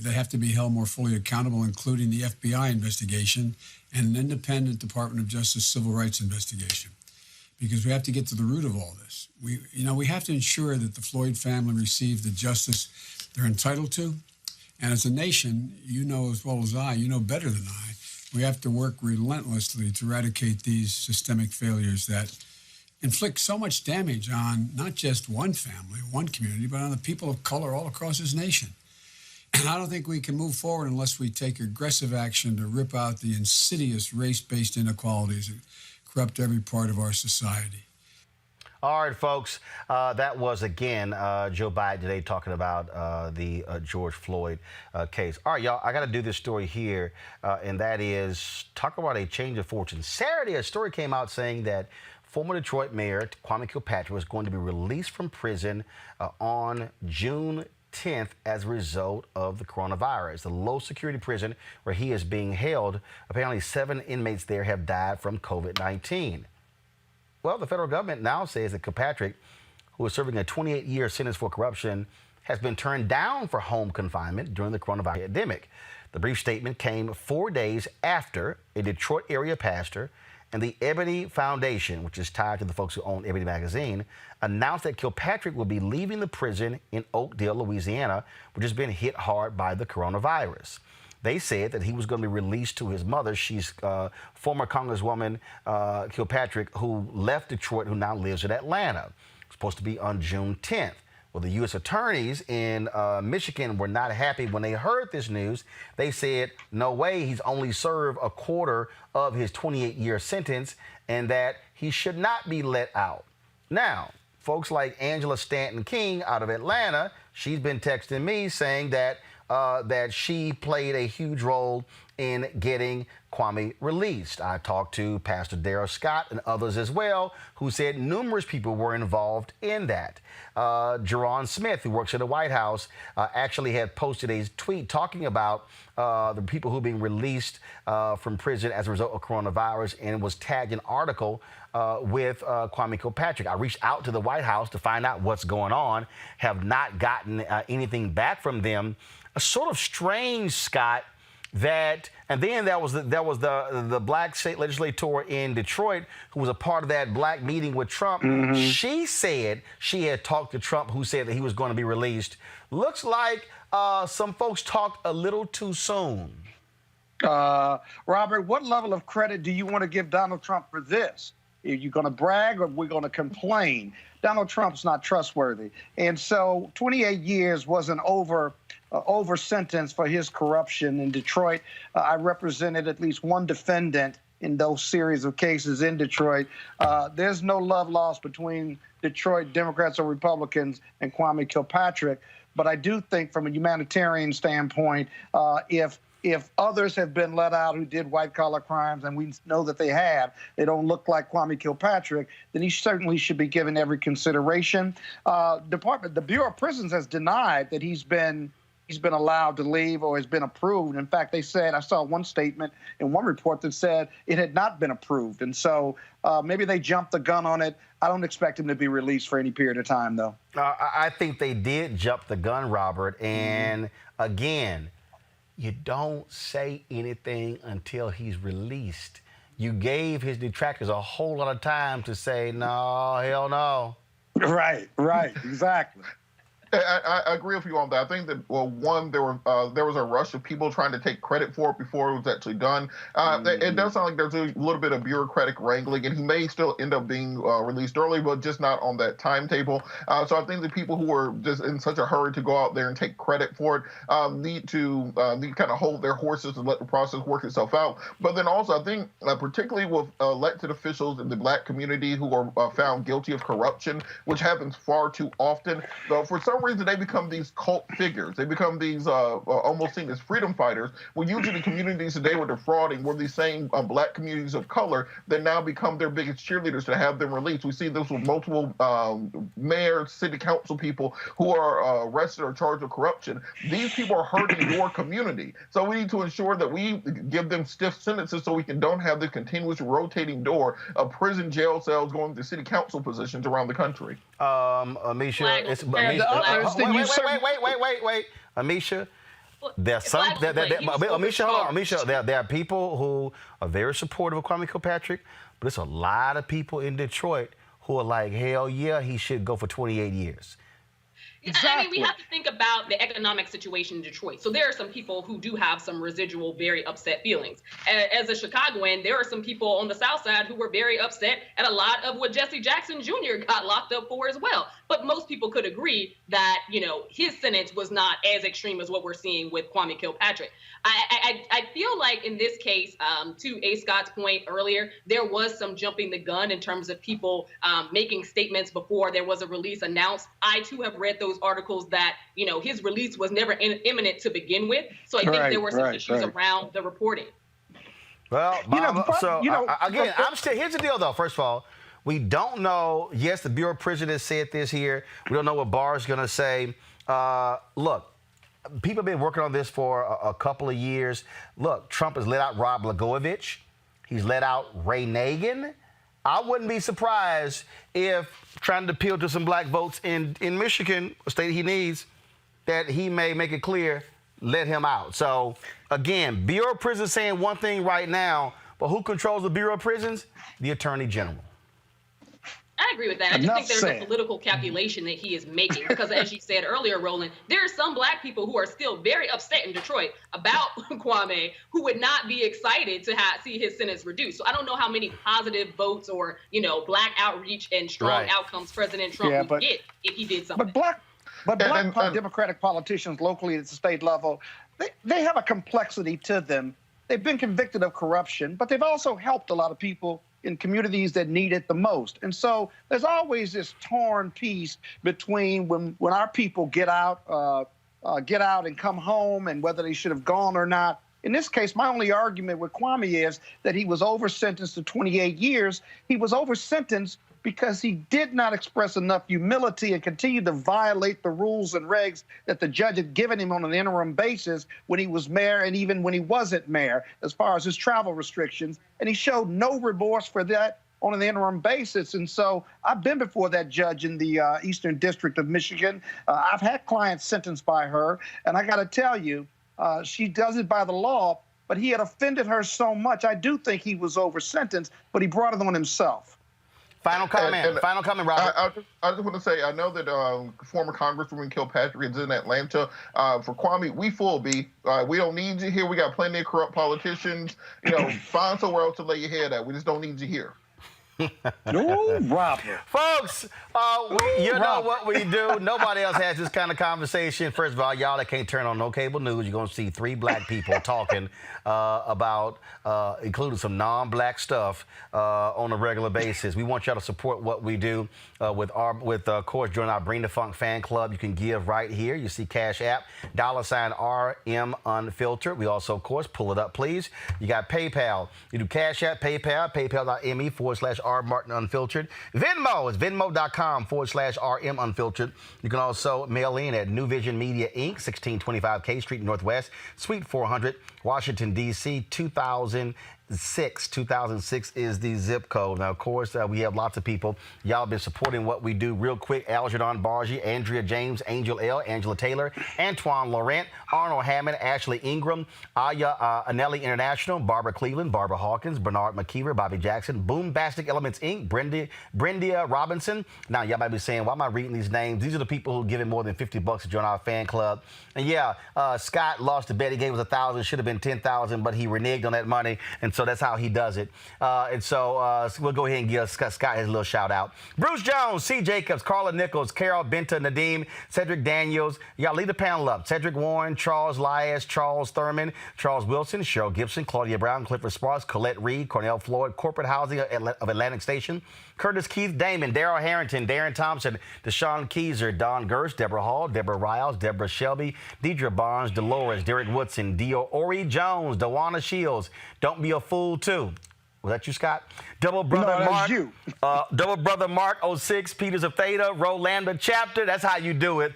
They have to be held more fully accountable, including the FBI investigation and an independent Department of Justice civil rights investigation, because we have to get to the root of all this. We have to ensure that the Floyd family receive the justice they're entitled to. And as a nation, you know as well as I, you know better than I, we have to work relentlessly to eradicate these systemic failures that inflict so much damage on not just one family, one community, but on the people of color all across this nation. And I don't think we can move forward unless we take aggressive action to rip out the insidious race-based inequalities that corrupt every part of our society. All right, folks, that was, again, Joe Biden today talking about the George Floyd case. All right, y'all, I got to do this story here, and that is talk about a change of fortune. Saturday, a story came out saying that former Detroit Mayor Kwame Kilpatrick was going to be released from prison on June 10th as a result of the coronavirus. The low-security prison where he is being held, apparently 7 inmates there have died from COVID-19. Well, the federal government now says that Kilpatrick, who is serving a 28-year sentence for corruption, has been turned down for home confinement during the coronavirus pandemic. The brief statement came 4 days after a Detroit area pastor and the Ebony Foundation, which is tied to the folks who own Ebony magazine, announced that Kilpatrick will be leaving the prison in Oakdale, Louisiana, which has been hit hard by the coronavirus. They said that he was going to be released to his mother. She's former Congresswoman Kilpatrick, who left Detroit, who now lives in Atlanta. It's supposed to be on June 10th. Well, the U.S. attorneys in Michigan were not happy when they heard this news. They said, no way, he's only served a quarter of his 28-year sentence and that he should not be let out. Now, folks like Angela Stanton King out of Atlanta, she's been texting me saying that that she played a huge role in getting Kwame released. I talked to Pastor Darrell Scott and others as well, who said numerous people were involved in that. Jerron Smith, who works in the White House, actually had posted a tweet talking about the people who are being released from prison as a result of coronavirus, and was tagged an article with Kwame Kilpatrick. I reached out to the White House to find out what's going on, have not gotten anything back from them. A sort of strange, Scott, that, and then there was the black state legislator in Detroit who was a part of that black meeting with Trump. Mm-hmm. She said she had talked to Trump, who said that he was going to be released. Looks like some folks talked a little too soon. Robert, what level of credit do you want to give Donald Trump for this? Are you going to brag or are we going to complain? Donald Trump's not trustworthy. And so 28 years was an over sentence for his corruption in Detroit. I represented at least one defendant in those series of cases in Detroit. There's no love lost between Detroit Democrats or Republicans and Kwame Kilpatrick. But I do think from a humanitarian standpoint, if others have been let out who did white-collar crimes, and we know that they have, they don't look like Kwame Kilpatrick, then he certainly should be given every consideration. The Bureau of Prisons has denied that he's been allowed to leave or has been approved. In fact, they said, I saw one statement in one report that said it had not been approved. And so maybe they jumped the gun on it. I don't expect him to be released for any period of time, though. I think they did jump the gun, Robert. And again, you don't say anything until he's released. You gave his detractors a whole lot of time to say, no, hell no. Right, exactly. I agree with you on that. I think that, well, one, there was a rush of people trying to take credit for it before it was actually done. It does sound like there's a little bit of bureaucratic wrangling, and he may still end up being released early, but just not on that timetable. So I think the people who are just in such a hurry to go out there and take credit for it need to kind of hold their horses and let the process work itself out. But then also, I think particularly with elected officials in the black community who are found guilty of corruption, which happens far too often, though for some reason they become these cult figures. They become these almost seen as freedom fighters. Well, usually the communities that they were defrauding were these same black communities of color that now become their biggest cheerleaders to have them released. We see this with multiple mayors, city council people who are arrested or charged with corruption. These people are hurting your community. So we need to ensure that we give them stiff sentences so we don't have the continuous rotating door of prison jail cells going to city council positions around the country. Amisha, wait. Amisha, there's some, Amisha, hold on. Amisha, there are people who are very supportive of Kwame Kilpatrick, but there's a lot of people in Detroit who are like, hell yeah, he should go for 28 years. Exactly. I mean, we have to think about the economic situation in Detroit. So there are some people who do have some residual, very upset feelings. As a Chicagoan, there are some people on the South Side who were very upset at a lot of what Jesse Jackson Jr. got locked up for as well. But most people could agree that, his sentence was not as extreme as what we're seeing with Kwame Kilpatrick. I feel like in this case, to A. Scott's point earlier, there was some jumping the gun in terms of people making statements before there was a release announced. I, too, have read those articles that, his release was never imminent to begin with. So I think there were some issues around the reporting. Well, again, here's the deal, though. First of all, we don't know. Yes, the Bureau of Prisons has said this here. We don't know what Barr is going to say. Look, people have been working on this for a couple of years. Look, Trump has let out Rod Blagojevich. He's let out Ray Nagin. I wouldn't be surprised if trying to appeal to some black votes in Michigan, a state he needs, that he may make it clear, let him out. So, again, Bureau of Prisons saying one thing right now, but who controls the Bureau of Prisons? The Attorney General. I agree with that. I just think there's a political calculation that he is making because, as you said earlier, Roland, there are some black people who are still very upset in Detroit about Kwame who would not be excited to see his sentence reduced. So I don't know how many positive votes or, black outreach and strong outcomes President Trump would get if he did something. But black Democratic politicians locally at the state level, they have a complexity to them. They've been convicted of corruption, but they've also helped a lot of people in communities that need it the most. And so there's always this torn piece between when our people get out and come home and whether they should have gone or not. In this case, my only argument with Kwame is that he was over-sentenced to 28 years. He was over-sentenced because he did not express enough humility and continued to violate the rules and regs that the judge had given him on an interim basis when he was mayor and even when he wasn't mayor, as far as his travel restrictions. And he showed no remorse for that on an interim basis. And so I've been before that judge in the Eastern District of Michigan. I've had clients sentenced by her. And I got to tell you, she does it by the law, but he had offended her so much. I do think he was over-sentenced, but he brought it on himself. Final comment, Robert. I just want to say, I know that former Congresswoman Kilpatrick is in Atlanta. For Kwame, we full B. We don't need you here. We got plenty of corrupt politicians. Find somewhere else to lay your head at. We just don't need you here. No, Robert. Folks, know what we do. Nobody else has this kind of conversation. First of all, y'all that can't turn on no cable news, you're going to see three black people talking about including some non-black stuff on a regular basis. We want y'all to support what we do with of course, join our Bring the Funk fan club. You can give right here. You see Cash App, $RM Unfiltered. We also, of course, pull it up, please. You got PayPal. You do Cash App, paypal.me/R Martin Unfiltered. Venmo is venmo.com/RM Unfiltered. You can also mail in at New Vision Media Inc., 1625 K Street Northwest, Suite 400, Washington, D.C., 2000. 2006 is the zip code. Now, of course, we have lots of people. Y'all been supporting what we do real quick. Algernon Bargy, Andrea James, Angel L., Angela Taylor, Antoine Laurent, Arnold Hammond, Ashley Ingram, Aya Anelli International, Barbara Cleveland, Barbara Hawkins, Bernard McKeever, Bobby Jackson, Boombastic Elements Inc., Brendia Robinson. Now, y'all might be saying, why am I reading these names? These are the people who give it more than $50 to join our fan club. And yeah, Scott lost the bet. He gave us $1,000. Should have been $10,000, but he reneged on that money, and so that's how he does it. So we'll go ahead and give Scott his little shout out. Bruce Jones, C. Jacobs, Carla Nichols, Carol Benta, Nadeem, Cedric Daniels. Y'all lead the panel up. Cedric Warren, Charles Lias, Charles Thurman, Charles Wilson, Cheryl Gibson, Claudia Brown, Clifford Sparks, Colette Reed, Cornell Floyd, Corporate Housing of Atlantic Station, Curtis Keith Damon, Daryl Harrington, Darren Thompson, Deshaun Keyser, Don Gerst, Deborah Hall, Deborah Riles, Deborah Shelby, Deidre Barnes, Dolores, Derek Woodson, Dio Ori Jones, Dawana Shields. Don't be a fool, too. Was that you, Scott? Double Brother Mark. You. Double Brother Mark 06, Peters of Theta, Rolanda Chapter. That's how you do it.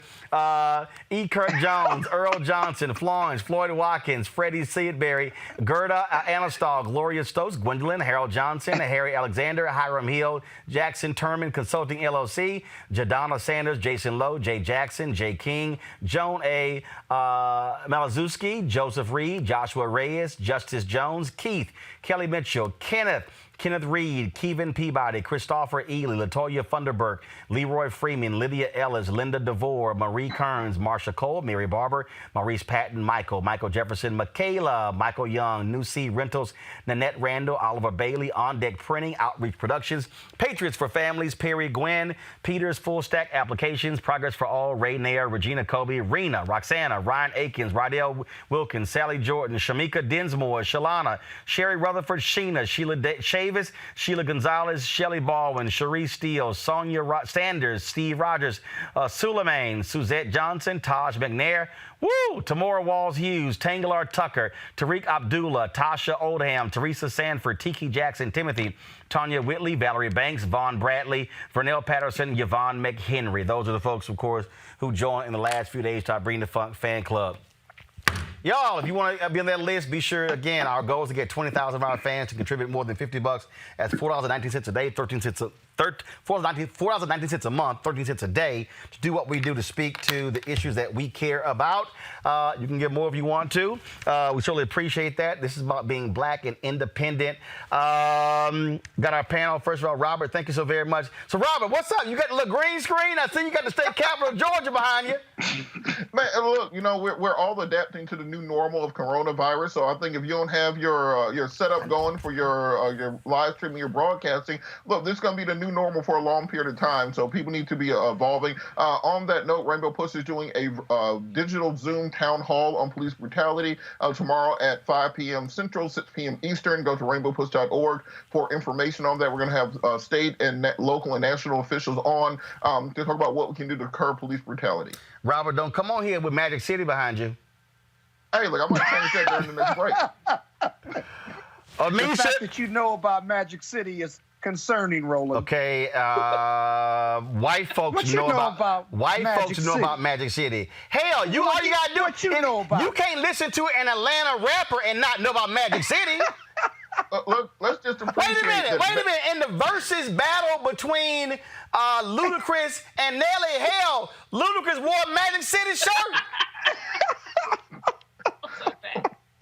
E. Kurt Jones, Earl Johnson, Florence, Floyd Watkins, Freddie Seedberry, Gerda Anastal, Gloria Stokes, Gwendolyn, Harold Johnson, Harry Alexander, Hiram Hill, Jackson Turman Consulting LLC, Jadonna Sanders, Jason Lowe, Jay Jackson, Jay King, Joan A. Malazewski, Joseph Reed, Joshua Reyes, Justice Jones, Keith, Kelly Mitchell, Kenneth Reed, Kevin Peabody, Christopher Ely, Latoya Funderburk, Leroy Freeman, Lydia Ellis, Linda DeVore, Marie Kearns, Marsha Cole, Mary Barber, Maurice Patton, Michael Jefferson, Michaela, Michael Young, New Sea Rentals, Nanette Randall, Oliver Bailey, On Deck Printing, Outreach Productions, Patriots for Families, Perry Gwynn, Peters Full Stack Applications, Progress for All, Ray Nair, Regina Kobe, Rena, Roxana, Ryan Akins, Rydell Wilkins, Sally Jordan, Shamika Dinsmore, Shalana, Sherry Rutherford, Sheena, Sheila Chavis, Sheila Gonzalez, Shelley Baldwin, Cherie Steele, Sonia Sanders, Steve Rogers, Suleiman, Suzette Johnson, Taj McNair, Tamora Walls Hughes, Tanglar Tucker, Tariq Abdullah, Tasha Oldham, Teresa Sanford, Tiki Jackson, Timothy, Tanya Whitley, Valerie Banks, Vaughn Bradley, Vernell Patterson, Yvonne McHenry. Those are the folks, of course, who joined in the last few days to our Bring the Funk fan club. Y'all, if you want to be on that list, be sure, again, our goal is to get 20,000 of our fans to contribute more than $50. That's $4.19 a day, $4.19 a month, 13 cents a day to do what we do to speak to the issues that we care about. You can give more if you want to. We certainly appreciate that. This is about being black and independent. Got our panel. First of all, Robert, thank you so very much. So, Robert, what's up? You got the little green screen? I see you got the state capitol of Georgia behind you. Man, look, we're all adapting to the new normal of coronavirus. So I think if you don't have your setup going for your live streaming, your broadcasting, look, this is going to be the new normal for a long period of time. So people need to be evolving. On that note, Rainbow Push is doing a digital Zoom town hall on police brutality tomorrow at 5 p.m. Central, 6 p.m. Eastern. Go to rainbowpush.org for information on that. We're going to have state and local and national officials on to talk about what we can do to curb police brutality. Robert, don't come on here with Magic City behind you. Hey, look, I might change that during the next break. The fact that you know about Magic City is concerning, Roland. Okay, white folks know about Magic City. Hell, all you gotta do you can't listen to an Atlanta rapper and not know about Magic City. Look, let's just appreciate Wait a minute. In the versus battle between Ludacris and Nelly, hell, Ludacris wore a Magic City shirt.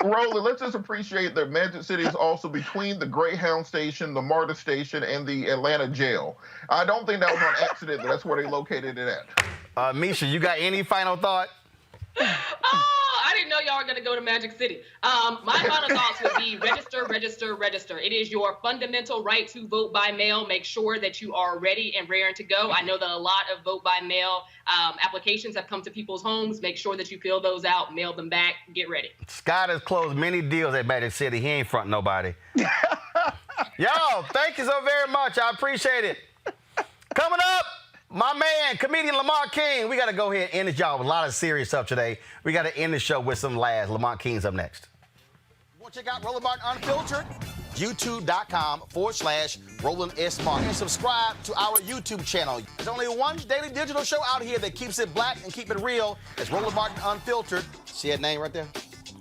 Roland, let's just appreciate that Magic City is also between the Greyhound station, the MARTA station, and the Atlanta jail. I don't think that was on accident. That's where they located it at. Misha, you got any final thought? I didn't know y'all were going to go to Magic City. My final thoughts would be register. It is your fundamental right to vote by mail. Make sure that you are ready and raring to go. I know that a lot of vote by mail applications have come to people's homes. Make sure that you fill those out, mail them back, get ready. Scott has closed many deals at Magic City. He ain't fronting nobody. Yo, thank you so very much. I appreciate it. Coming up, my man, comedian Lamont King. We got to go ahead and end this job with a lot of serious stuff today. We got to end the show with some laughs. Lamont King's up next. You want to check out Roland Martin Unfiltered? YouTube.com/Roland S. Martin. And subscribe to our YouTube channel. There's only one daily digital show out here that keeps it black and keep it real. It's Roland Martin Unfiltered. See that name right there?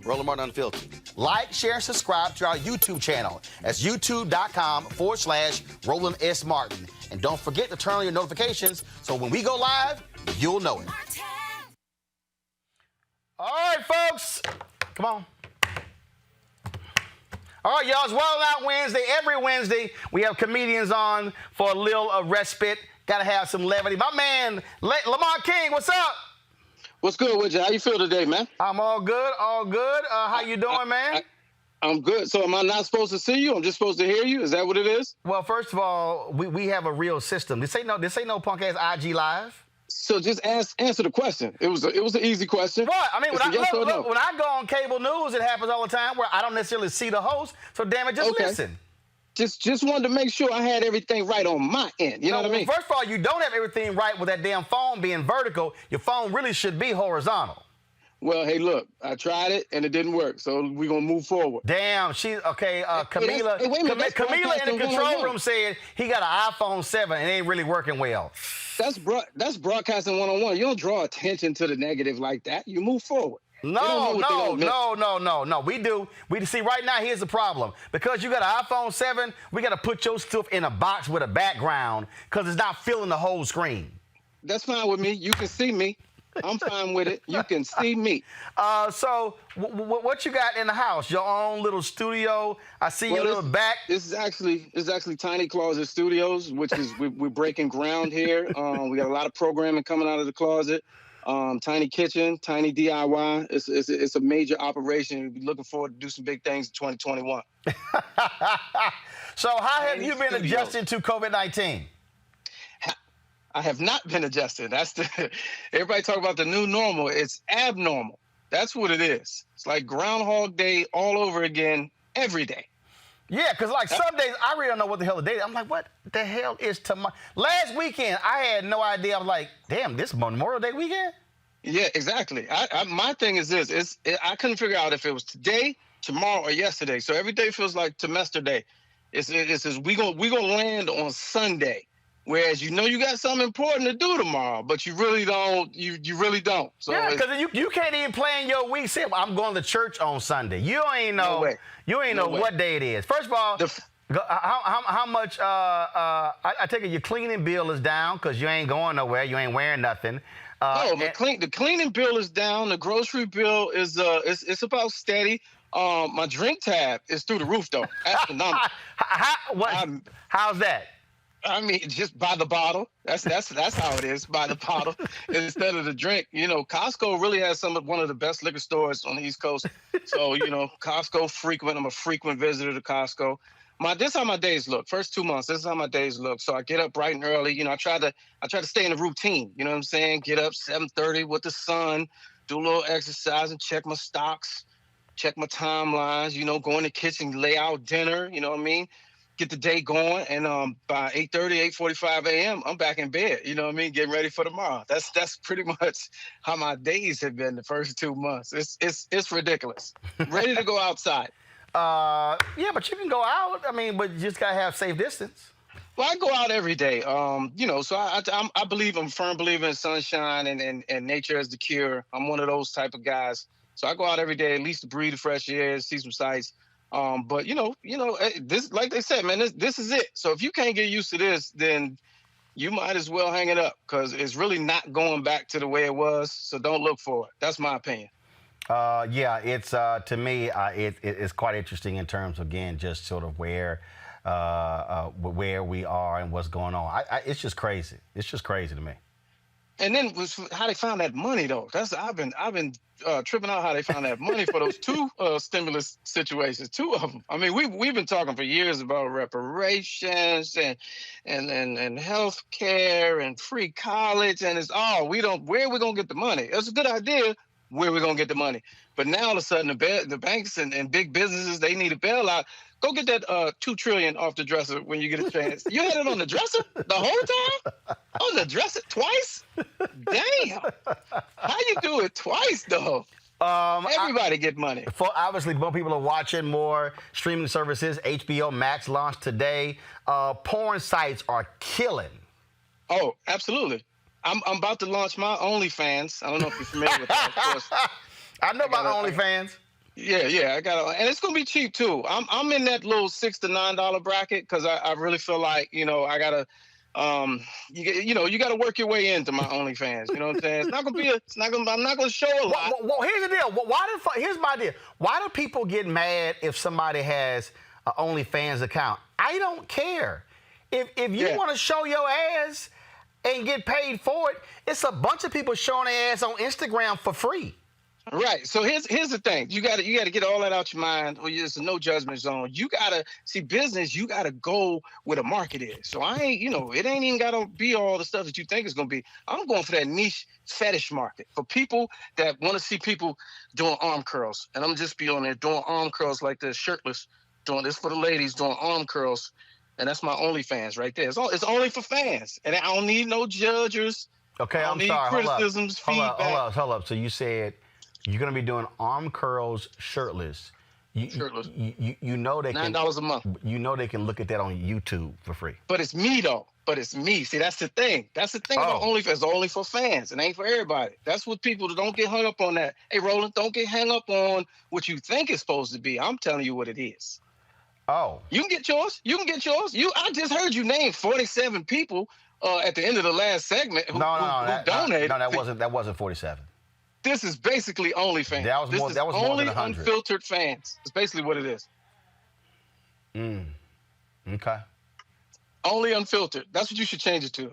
Roland Martin Unfiltered. like, share, and subscribe to our YouTube channel. That's youtube.com/Roland S. Martin. And don't forget to turn on your notifications so when we go live, you'll know it. All right, folks. Come on. All right, y'all. It's Wild Out Wednesday. Every Wednesday, we have comedians on for a little respite. Got to have some levity. My man, Lamont King, what's up? What's good with you? How you feel today, man? I'm all good, all good. How you doing, man? I'm good. So am I not supposed to see you? I'm just supposed to hear you? Is that what it is? Well, first of all, we have a real system. This ain't no punk-ass IG Live. So just answer the question. It was an easy question. What? I mean, when I go on cable news, it happens all the time where I don't necessarily see the host. So damn it, just listen. Just wanted to make sure I had everything right on my end. You know what I mean? First of all, you don't have everything right with that damn phone being vertical. Your phone really should be horizontal. Well, hey, look, I tried it and it didn't work, so we're gonna move forward. Damn, Camila in the control room said he got an iPhone 7 and it ain't really working well. That's broadcasting 101. You don't draw attention to the negative like that. You move forward. No. We do. We see right now. Here's the problem. Because you got an iPhone 7, we got to put your stuff in a box with a background because it's not filling the whole screen. That's fine with me. You can see me. I'm fine with it. You can see me. So what you got in the house? Your own little studio? I see your little back. This is actually Tiny Closet Studios, which is we're breaking ground here. We got a lot of programming coming out of the closet. Tiny kitchen, tiny DIY. It's a major operation. We're looking forward to do some big things in 2021. So how have you been adjusting to COVID-19? I have not been adjusted. Everybody talk about the new normal. It's abnormal. That's what it is. It's like Groundhog Day all over again every day. Yeah, because like some days, I really don't know what the hell the day is. I'm like, what the hell is tomorrow? Last weekend, I had no idea. I'm like, damn, this Memorial Day weekend? Yeah, exactly. My thing is this. I couldn't figure out if it was today, tomorrow, or yesterday. So every day feels like Semester Day. It says we gonna land on Sunday. Whereas you got something important to do tomorrow, but you really don't. You really don't. So yeah, because you can't even plan your week. Say, I'm going to church on Sunday. You ain't know. No way. You ain't know what day it is. First of all, how much? I take it your cleaning bill is down because you ain't going nowhere. You ain't wearing nothing. The cleaning bill is down. The grocery bill is it's about steady. My drink tab is through the roof though. Astronomical. How's that? I mean, just by the bottle. That's how it is, by the bottle instead of the drink. Costco really has one of the best liquor stores on the East Coast. So, Costco frequent. I'm a frequent visitor to Costco. This is how my days look. First 2 months, this is how my days look. So I get up bright and early. I try to stay in a routine. You know what I'm saying? Get up 7:30 with the sun, do a little exercise and check my stocks, check my timelines. Go in the kitchen, lay out dinner. You know what I mean? Get the day going, and by 8:30, 8:45 a.m., I'm back in bed. You know what I mean? Getting ready for tomorrow. That's pretty much how my days have been the first 2 months. It's ridiculous. Ready to go outside. Yeah, but you can go out. I mean, but you just gotta have safe distance. Well, I go out every day. So I believe I'm a firm believer in sunshine and nature as the cure. I'm one of those type of guys. So I go out every day, at least to breathe the fresh air, see some sights. But this, like they said, man, this is it. So if you can't get used to this, then you might as well hang it up because it's really not going back to the way it was. So don't look for it. That's my opinion. Yeah, it's to me, it's quite interesting in terms of, again, just sort of where we are and what's going on. It's just crazy. It's just crazy to me. And then how they found that money though. I've been tripping out how they found that money for those two stimulus situations, two of them. I mean, we've been talking for years about reparations and health care and free college, and it's where are we gonna get the money? It's a good idea. Where are we gonna get the money? But now all of a sudden the banks and big businesses, they need a bailout. Go get that $2 trillion off the dresser when you get a chance. You had it on the dresser the whole time? On the dresser twice? Damn. How you do it twice though? Everybody get money. Obviously, more people are watching, more streaming services. HBO Max launched today. Porn sites are killing. Oh, absolutely. I'm about to launch my OnlyFans. I don't know if you're familiar with that, of course. I know about OnlyFans. Yeah, I got, and it's gonna be cheap too. I'm in that little $6 to $9 bracket because I really feel like I gotta, you gotta work your way into my OnlyFans. You know what I'm saying? I'm not gonna show a lot. Well, here's the deal. Here's my deal. Why do people get mad if somebody has an OnlyFans account? I don't care. If you want to show your ass and get paid for it, it's a bunch of people showing their ass on Instagram for free. Right. So here's the thing. You gotta get all that out your mind, or there's no judgment zone. You gotta see business. You gotta go where the market is. So I ain't, it ain't even gotta be all the stuff that you think it's gonna be. I'm going for that niche fetish market for people that want to see people doing arm curls, and I'm just be on there doing arm curls like this, shirtless, doing this for the ladies, doing arm curls, and that's my OnlyFans right there. It's only for fans, and I don't need no judges. Okay, I don't need criticisms, feedback. Hold up. So you said you're going to be doing arm curls shirtless. Shirtless. You know they can $9 a month. You know they can look at that on YouTube for free. But it's me though. But it's me. See, that's the thing. That's the thing about OnlyFans. It's only for fans. It ain't for everybody. That's what people don't get hung up on that. Hey, Roland, don't get hung up on what you think it's supposed to be. I'm telling you what it is. Oh. You can get yours. I just heard you name 47 people at the end of the last segment who donated. No, that wasn't 47. This is basically OnlyFans. That was more than 100. Only unfiltered fans. It's basically what it is. Okay. Only unfiltered. That's what you should change it to.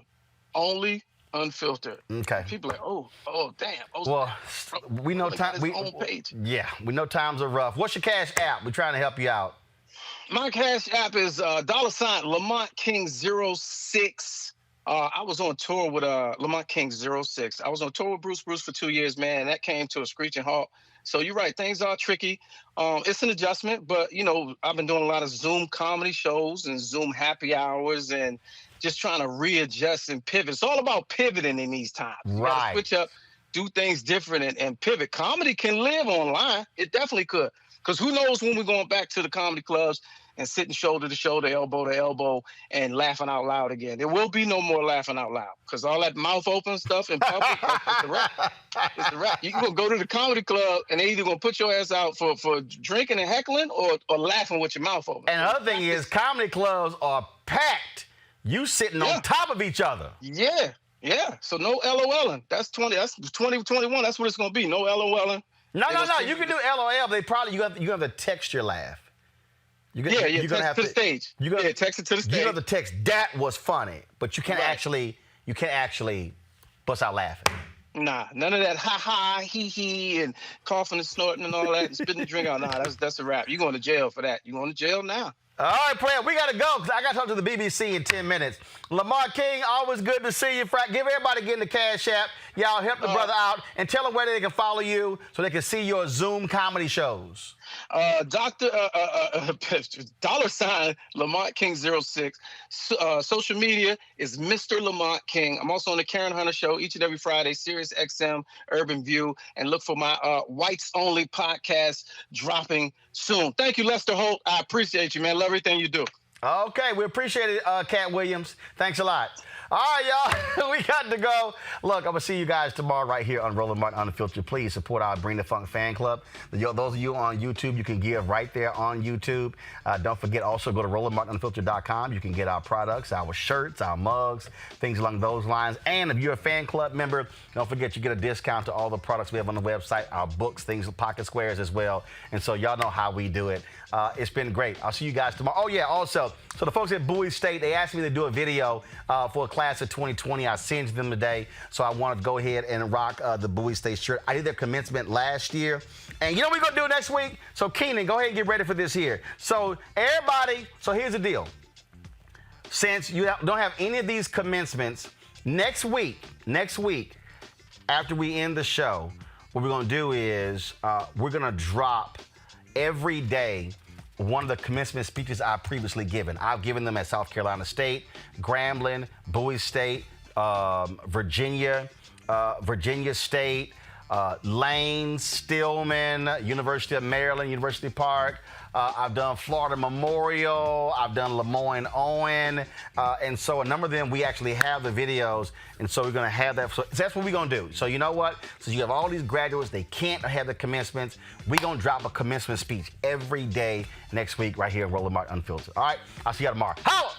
Only unfiltered. Okay. People are like, oh, damn. Well, we know time. We know times are rough. What's your Cash App? We're trying to help you out. My Cash App is $ Lamont King 06. I was on tour with Lamont King 06. I was on tour with Bruce for 2 years, man. That came to a screeching halt. So you're right, things are tricky. It's an adjustment, but I've been doing a lot of Zoom comedy shows and Zoom happy hours and just trying to readjust and pivot. It's all about pivoting in these times. You gotta switch up, do things different and pivot. Comedy can live online. It definitely could. Because who knows when we're going back to the comedy clubs and sitting shoulder to shoulder, elbow to elbow, and laughing out loud again. There will be no more laughing out loud because all that mouth open stuff in public, it's a wrap. It's a wrap. You can go to the comedy club and they're either going to put your ass out for drinking and heckling or laughing with your mouth open. And the other thing is comedy clubs are packed. You sitting on top of each other. Yeah. So no LOLing. That's 2021. That's what it's going to be. No LOLing. No. You can do LOL. They probably you have to text your laugh. You're gonna have to the stage. Text it to the stage. You have to text. That was funny, but you can't actually bust out laughing. Nah, none of that ha he and coughing and snorting and all that and spitting the drink out. Nah, that's a wrap. You're going to jail for that. You going to jail now. All right, player, we got to go because I got to talk to the BBC in 10 minutes. Lamont King, always good to see you. Give everybody getting the Cash App. Y'all help the brother out and tell them where they can follow you so they can see your Zoom comedy shows. $, Lamont King 06. Social media is Mr. Lamont King. I'm also on the Karen Hunter Show each and every Friday, Sirius XM, Urban View, and look for my Whites Only podcast dropping soon. Thank you, Lester Holt. I appreciate you, man. Love everything you do. Okay, we appreciate it, Cat Williams. Thanks a lot. All right, y'all, we got to go. Look, I'm going to see you guys tomorrow right here on Roland Martin Unfiltered. Please support our Bring the Funk fan club. Those of you on YouTube, you can give right there on YouTube. Don't forget, also go to RolandMartinUnfiltered.com. You can get our products, our shirts, our mugs, things along those lines. And if you're a fan club member, don't forget you get a discount to all the products we have on the website, our books, things, pocket squares as well. And so y'all know how we do it. It's been great. I'll see you guys tomorrow. Oh, yeah, also, so the folks at Bowie State, they asked me to do a video for a class of 2020. I sent them today, so I wanted to go ahead and rock the Bowie State shirt. I did their commencement last year. And you know what we're going to do next week? So, Keenan, go ahead and get ready for this here. So, everybody, so here's the deal. Since you don't have any of these commencements, next week, after we end the show, what we're going to do is we're going to drop every day one of the commencement speeches I've previously given. I've given them at South Carolina State, Grambling, Bowie State, Virginia State, Lane, Stillman, University of Maryland, University Park. I've done Florida Memorial. I've done Lemoyne Owen. And so a number of them, we actually have the videos. And so we're going to have that. So that's what we're going to do. So you know what? So you have all these graduates. They can't have the commencements. We're going to drop a commencement speech every day next week right here at Roland Martin Unfiltered. All right? I'll see you tomorrow. Holla!